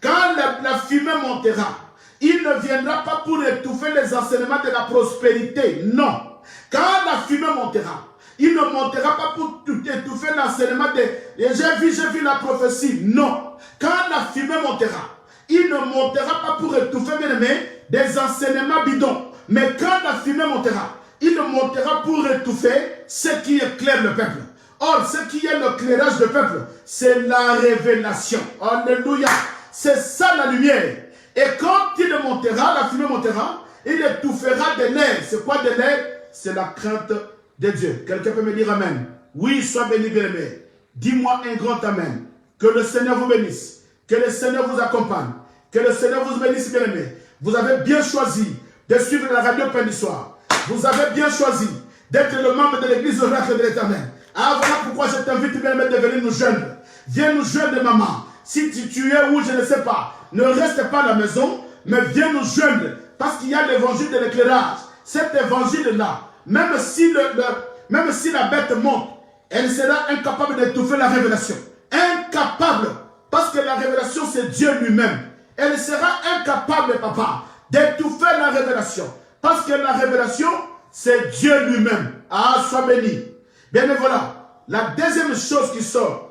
Quand la fumée montera, il ne viendra pas pour étouffer les enseignements de la prospérité. Non. Quand la fumée montera, il ne montera pas pour étouffer l'enseignement de j'ai vu la prophétie. Non. Quand la fumée montera, il ne montera pas pour étouffer, bien aimé, des enseignements bidons. Mais quand la fumée montera, il montera pour étouffer ce qui éclaire le peuple. Or, ce qui est l'éclairage du peuple, c'est la révélation. Alléluia. C'est ça la lumière. Et quand il montera, la fumée montera, il étouffera des nerfs. C'est quoi des nerfs? C'est la crainte de Dieu. Quelqu'un peut me dire amen? Oui, sois béni, bien-aimé. Dis-moi un grand amen. Que le Seigneur vous bénisse. Que le Seigneur vous accompagne. Que le Seigneur vous bénisse, bien-aimé. Vous avez bien choisi de suivre la radio Pain du Soir. Vous avez bien choisi d'être le membre de l'église oracle de l'Éternel. Ah, voilà pourquoi je t'invite, bien-aimé, de venir nous joindre. Viens nous joindre, maman. Si tu es où, je ne sais pas. Ne reste pas à la maison, mais viens nous joindre. Parce qu'il y a l'évangile de l'éclairage. Cet évangile-là, même si la bête monte, elle sera incapable d'étouffer la révélation. Incapable. Parce que la révélation, c'est Dieu lui-même. Elle sera incapable, papa, d'étouffer la révélation. Parce que la révélation, c'est Dieu lui-même. Ah, sois béni. Bien, mais voilà. La deuxième chose qui sort.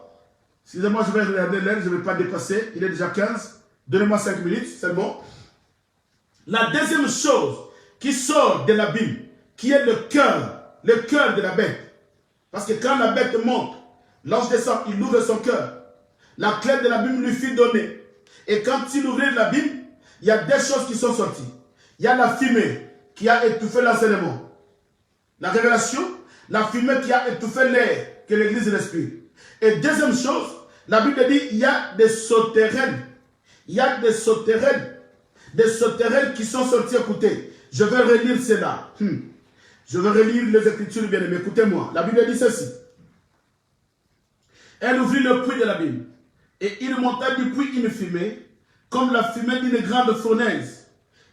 Excusez-moi, je vais regarder l'heure, je ne vais pas dépasser. Il est déjà 15. Donnez-moi 5 minutes, c'est bon. La deuxième chose qui sort de la Bible, qui est le cœur de la bête. Parce que quand la bête monte, l'ange descend, il ouvre son cœur. La clé de la Bible lui fut donnée. Et quand il ouvrit la Bible, il y a des choses qui sont sorties. Il y a la fumée qui a étouffé l'enseignement. La révélation, la fumée qui a étouffé l'air que l'Église respire. Et deuxième chose, la Bible dit il y a des souterraines. Il y a des souterraines qui sont sortis. Écoutez, je vais relire cela. Je vais relire les Écritures bien aimées. Écoutez-moi. La Bible dit ceci. Elle ouvrit le puits de la Bible. Et il monta du puits une fumée, comme la fumée d'une grande fournaise.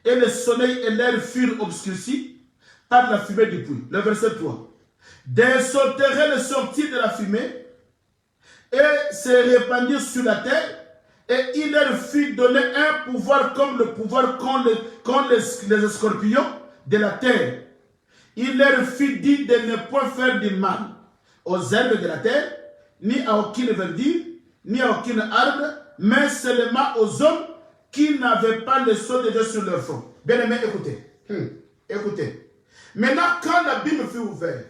Et le soleil et l'air furent obscurcis par la fumée du puits. Le verset 3. Des souterraines sortirent de la fumée et se répandirent sur la terre. Et il leur fut donné un pouvoir comme le pouvoir qu'ont les scorpions de la terre. Il leur fut dit de ne point faire du mal aux herbes de la terre, ni à aucune verdure, ni à aucune arbre, mais seulement aux hommes qui n'avaient pas le sceau de Dieu sur leur front. Bien aimé, écoutez. Écoutez. Maintenant, quand la Bible fut ouverte,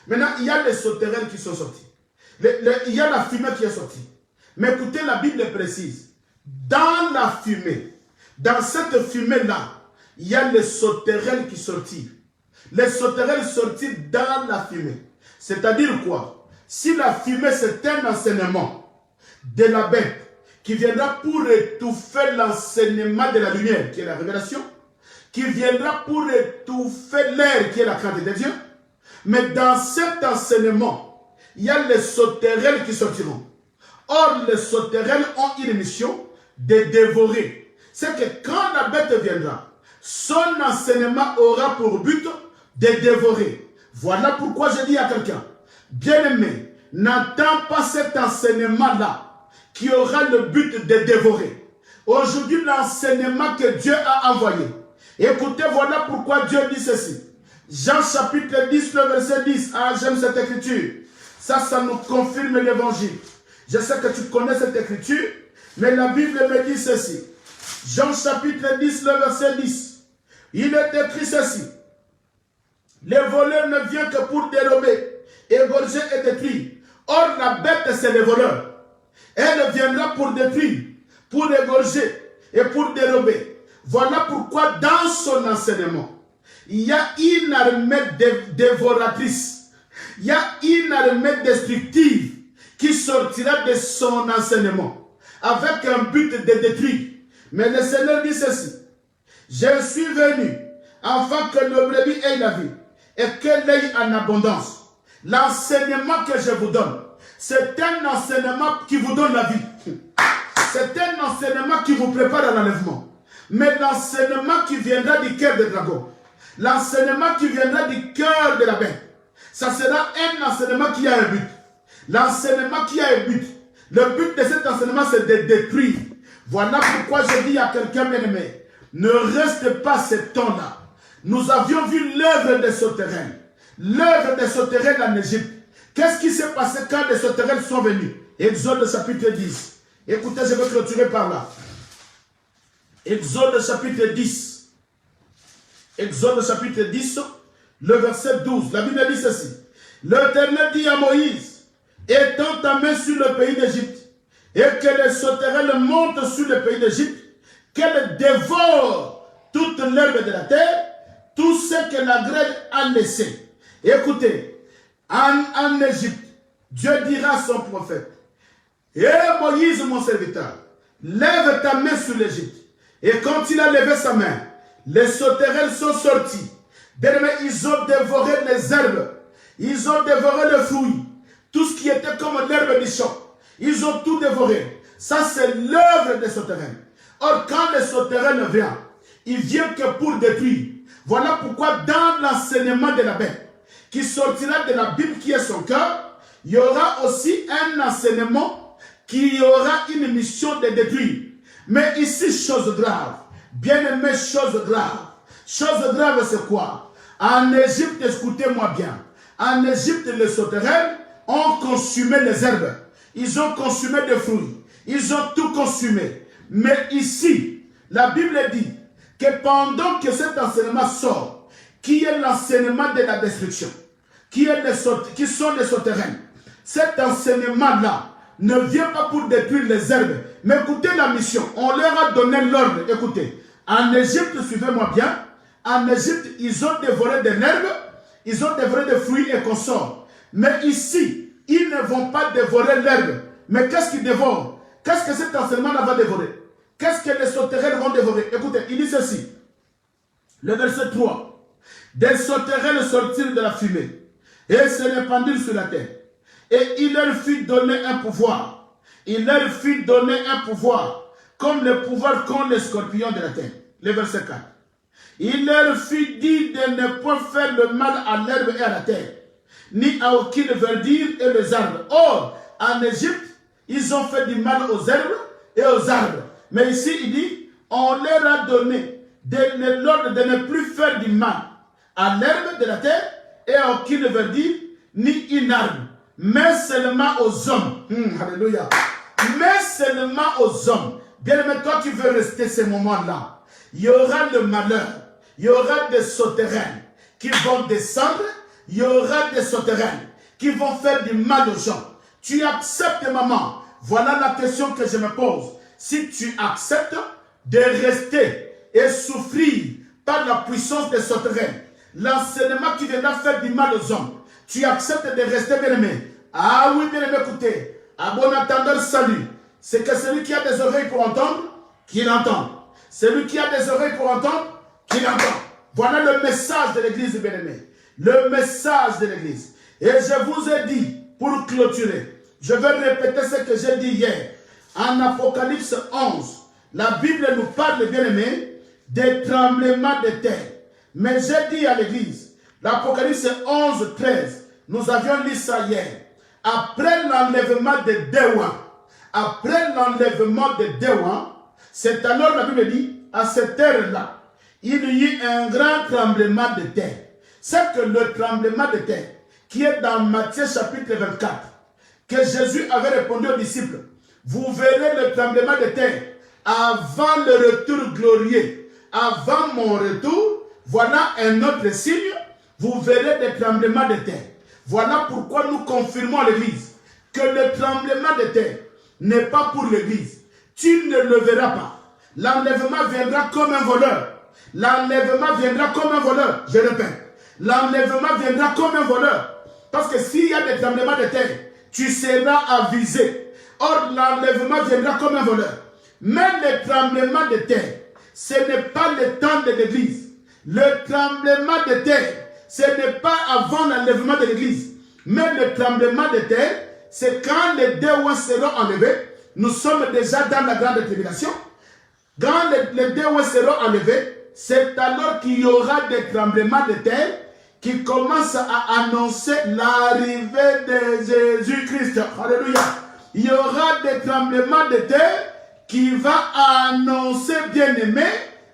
maintenant, il y a les souterraines qui sont sortis. Il y a la fumée qui est sortie. Mais écoutez, la Bible précise. Dans la fumée, dans cette fumée-là, il y a les souterraines qui sortirent. Les souterraines sortirent dans la fumée. C'est-à-dire quoi? Si la fumée, c'est un enseignement de la bête qui viendra pour étouffer l'enseignement de la lumière, qui est la révélation, qui viendra pour étouffer l'air, qui est la crainte de Dieu, mais dans cet enseignement, il y a les souterraines qui sortiront. Or, les souterraines ont une mission de dévorer. C'est que quand la bête viendra, son enseignement aura pour but de dévorer. Voilà pourquoi je dis à quelqu'un, bien-aimé, n'entends pas cet enseignement-là qui aura le but de dévorer. Aujourd'hui, l'enseignement que Dieu a envoyé. Écoutez, voilà pourquoi Dieu dit ceci. Jean chapitre 10, le verset 10. Ah, j'aime cette écriture. Ça nous confirme l'évangile. Je sais que tu connais cette écriture, mais la Bible me dit ceci. Jean chapitre 10, le verset 10. Il est écrit ceci. Le voleur ne vient que pour dérober, égorger et détruire. Or, la bête, c'est le voleur. Elle viendra pour détruire, pour égorger et pour dérober. Voilà pourquoi dans son enseignement, il y a une armée dévoratrice. Il y a une armée destructive qui sortira de son enseignement avec un but de détruire. Mais le Seigneur dit ceci. Je suis venu afin que le brebis ait la vie et qu'elle ait en abondance. L'enseignement que je vous donne, c'est un enseignement qui vous donne la vie. C'est un enseignement qui vous prépare à l'enlèvement. Mais l'enseignement qui viendra du cœur des dragons, l'enseignement qui viendra du cœur de la bête, ça sera un enseignement qui a un but. L'enseignement qui a un but. Le but de cet enseignement, c'est de détruire. Voilà pourquoi je dis à quelqu'un bien-aimé, ne reste pas ce temps-là. Nous avions vu l'œuvre des souterraines. L'œuvre des souterraines en Égypte. Qu'est-ce qui s'est passé quand les souterraines sont venus? Exode chapitre 10. Écoutez, je vais clôturer par là. Exode chapitre 10. Exode chapitre 10, le verset 12. La Bible dit ceci. L'Éternel dit à Moïse, étends ta main sur le pays d'Égypte, et que les sauterelles montent sur le pays d'Égypte, qu'elles dévorent toute l'herbe de la terre, tout ce que la grêle a laissé. Écoutez, en Égypte, Dieu dira à son prophète, et Moïse, mon serviteur, lève ta main sur l'Égypte. Et quand il a levé sa main, les sauterelles sont sorties. Ils ont dévoré les herbes. Ils ont dévoré le fruit. Tout ce qui était comme l'herbe du champ. Ils ont tout dévoré. Ça, c'est l'œuvre des sauterelles. Or, quand les sauterelles viennent, ils viennent que pour détruire. Voilà pourquoi dans l'enseignement de la bête, qui sortira de la Bible qui est son cœur, il y aura aussi un enseignement qui aura une mission de détruire. Mais ici, chose grave. Bien-aimé, chose grave. Chose grave, c'est quoi? En Égypte, écoutez-moi bien. En Égypte, les sauterelles ont consumé les herbes. Ils ont consumé des fruits. Ils ont tout consumé. Mais ici, la Bible dit que pendant que cet enseignement sort, qui est l'enseignement de la destruction, qui sont les sauterelles, cet enseignement-là ne vient pas pour détruire les herbes. Mais écoutez la mission. On leur a donné l'ordre. Écoutez, en Égypte, suivez-moi bien, en Égypte, ils ont dévoré des herbes, ils ont dévoré des fruits et consorts. Mais ici, ils ne vont pas dévorer l'herbe. Mais qu'est-ce qu'ils dévorent? Qu'est-ce que cet enseignement-là va dévorer? Qu'est-ce que les sauterelles vont dévorer? Écoutez, il dit ceci. Le verset 3. Des sauterelles sortirent de la fumée et se répandirent sur la terre. Et il leur fut donné un pouvoir. Il leur fut donné un pouvoir, comme le pouvoir qu'ont les scorpions de la terre. Le verset 4. Il leur fut dit de ne point faire le mal à l'herbe et à la terre, ni à aucune verdure et les arbres. Or, en Égypte, ils ont fait du mal aux herbes et aux arbres. Mais ici, il dit, on leur a donné l'ordre de ne plus faire du mal à l'herbe de la terre et à aucune verdure, ni une arbre, mais seulement aux hommes. Alléluia. Mais seulement aux hommes. Bien aimé, toi qui veux rester ces moments-là, il y aura le malheur, il y aura des sauterelles qui vont descendre, il y aura des sauterelles qui vont faire du mal aux gens. Tu acceptes, maman. Voilà la question que je me pose. Si tu acceptes de rester et souffrir par la puissance des sauterelles, l'enseignement qui viendra faire du mal aux hommes, tu acceptes de rester bien-aimé. Ah oui, bien-aimé, écoutez. À bon entendeur, salut. C'est que celui qui a des oreilles pour entendre, qu'il entende. Celui qui a des oreilles pour entendre, qu'il entende. Voilà le message de l'église, bien-aimé. Le message de l'église. Et je vous ai dit, pour clôturer, je vais répéter ce que j'ai dit hier. En Apocalypse 11, la Bible nous parle, bien-aimé, des tremblements de terre. Mais j'ai dit à l'église, l'Apocalypse 11, 13, nous avions lu ça hier. Après l'enlèvement de Dewan, c'est alors la Bible dit, à cette heure-là, il y eut un grand tremblement de terre. C'est que le tremblement de terre, qui est dans Matthieu chapitre 24, que Jésus avait répondu aux disciples, vous verrez le tremblement de terre avant le retour glorieux, avant mon retour, voilà un autre signe, vous verrez des tremblements de terre. Voilà pourquoi nous confirmons à l'église que le tremblement de terre n'est pas pour l'église. Tu ne le verras pas. L'enlèvement viendra comme un voleur. L'enlèvement viendra comme un voleur. Je répète. L'enlèvement viendra comme un voleur. Parce que s'il y a des tremblements de terre, tu seras avisé. Or, l'enlèvement viendra comme un voleur. Mais le tremblement de terre, ce n'est pas le temps de l'église. Le tremblement de terre, ce n'est pas avant l'enlèvement de l'église. Mais le tremblement de terre, c'est quand les démons seront enlevés. Nous sommes déjà dans la grande tribulation. Quand les démons seront enlevés, c'est alors qu'il y aura des tremblements de terre qui commencent à annoncer l'arrivée de Jésus-Christ. Alléluia. Il y aura des tremblements de terre qui va annoncer, bien-aimé,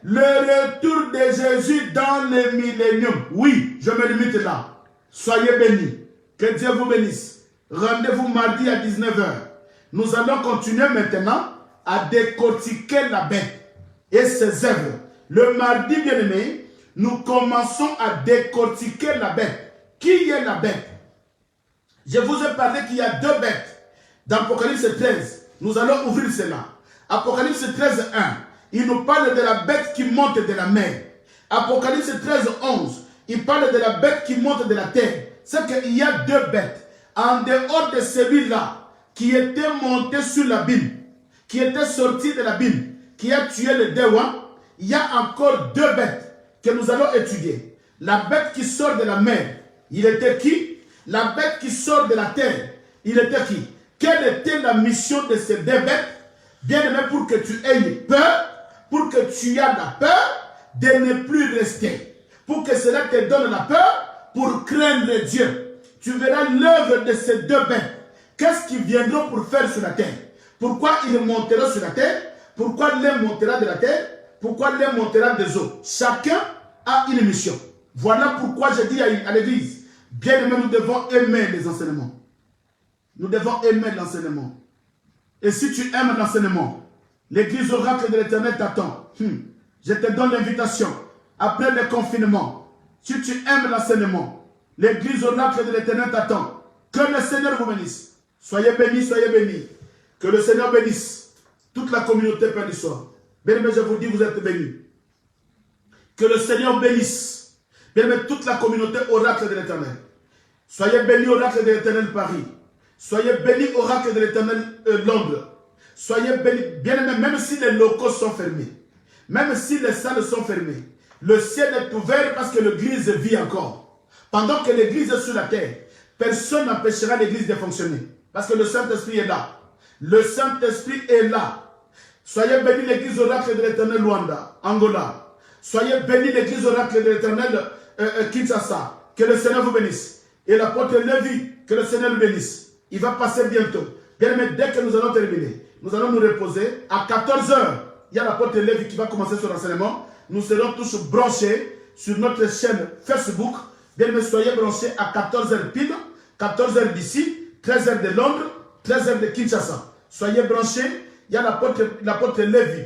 le retour de Jésus dans le millénium. Oui, je me limite là. Soyez bénis. Que Dieu vous bénisse. Rendez-vous mardi à 19 h. Nous allons continuer maintenant à décortiquer la bête et ses œuvres. Le mardi, bien-aimé, nous commençons à décortiquer la bête. Qui est la bête? Je vous ai parlé qu'il y a 2 bêtes. Dans Apocalypse 13, nous allons ouvrir cela. Apocalypse 13, 1, il nous parle de la bête qui monte de la mer. Apocalypse 13, 11, il parle de la bête qui monte de la terre. C'est qu'il y a 2 bêtes. En dehors de celui-là, qui était monté sur l'abîme, qui était sorti de l'abîme, qui a tué le démon, il y a encore 2 bêtes que nous allons étudier. La bête qui sort de la mer, il était qui? La bête qui sort de la terre, il était qui? Quelle était la mission de ces 2 bêtes? Bien aimé, pour que tu aies peur, pour que tu aies la peur de ne plus rester, pour que cela te donne la peur, pour craindre Dieu. Tu verras l'œuvre de ces 2 bêtes. Qu'est-ce qu'ils viendront pour faire sur la terre? Pourquoi ils monteront sur la terre? Pourquoi l'un montera de la terre? Pourquoi l'un montera des eaux? Chacun a une mission. Voilà pourquoi je dis à l'église, bien aimé, nous devons aimer les enseignements. Nous devons aimer l'enseignement. Et si tu aimes l'enseignement, l'église oracle de l'Éternel t'attend. Je te donne l'invitation. Après le confinement, si tu aimes l'enseignement, l'église oracle de l'Éternel t'attend. Que le Seigneur vous bénisse. Soyez bénis, soyez bénis. Que le Seigneur bénisse toute la communauté Père du soir. Bien-aimé, je vous dis, vous êtes bénis. Que le Seigneur bénisse. Bien-aimé, toute la communauté oracle de l'Éternel. Soyez bénis, oracle de l'Éternel Paris. Soyez bénis, oracle de l'Éternel Londres. Soyez bénis, bien-aimé, même si les locaux sont fermés, même si les salles sont fermées, le ciel est ouvert parce que l'église vit encore. Pendant que l'église est sur la terre, personne n'empêchera l'église de fonctionner. Parce que le Saint-Esprit est là. Le Saint-Esprit est là. Soyez bénis l'église oracle de l'Éternel Luanda, Angola. Soyez bénis l'église oracle de l'Éternel Kinshasa. Que le Seigneur vous bénisse. Et l'apôtre Lévi, que le Seigneur le bénisse. Il va passer bientôt. Bien aimé, dès que nous allons terminer, nous allons nous reposer. À 14 h, il y a l'apôtre Lévi qui va commencer son enseignement. Nous serons tous branchés sur notre chaîne Facebook. Bien aimé, soyez branchés à 14 h pile, 14 h d'ici, 13 h de Londres, 13 h de Kinshasa. Soyez branchés. Il y a l'apôtre Lévi,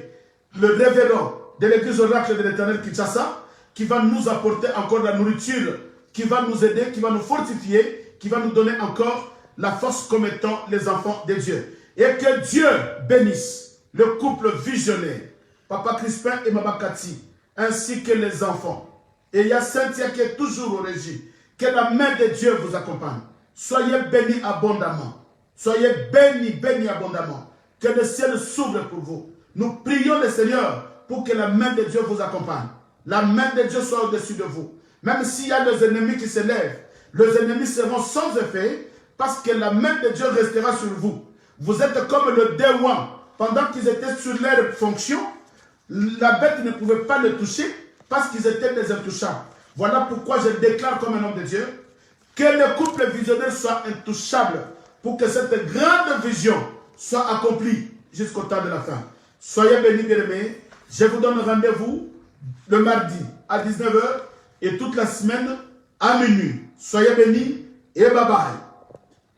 le révérend de l'église oracle de l'Éternel Kinshasa, qui va nous apporter encore la nourriture, qui va nous aider, qui va nous fortifier, qui va nous donner encore la force comme étant les enfants de Dieu. Et que Dieu bénisse le couple visionnaire, Papa Crispin et Mama Cathy, ainsi que les enfants. Et il y a Cynthia qui est toujours au régime. Que la main de Dieu vous accompagne. Soyez bénis abondamment. Soyez bénis, bénis abondamment. Que le ciel s'ouvre pour vous. Nous prions le Seigneur pour que la main de Dieu vous accompagne. La main de Dieu soit au-dessus de vous. Même s'il y a des ennemis qui se lèvent, les ennemis seront sans effet parce que la main de Dieu restera sur vous. Vous êtes comme le démon. Pendant qu'ils étaient sur leur fonction, la bête ne pouvait pas le toucher parce qu'ils étaient des intouchables. Voilà pourquoi je déclare comme un homme de Dieu que le couple visionnaire soit intouchable pour que cette grande vision soit accomplie jusqu'au temps de la fin. Soyez bénis, bien-aimés. Je vous donne rendez-vous le mardi à 19 h et toute la semaine à minuit. Soyez bénis et bye bye.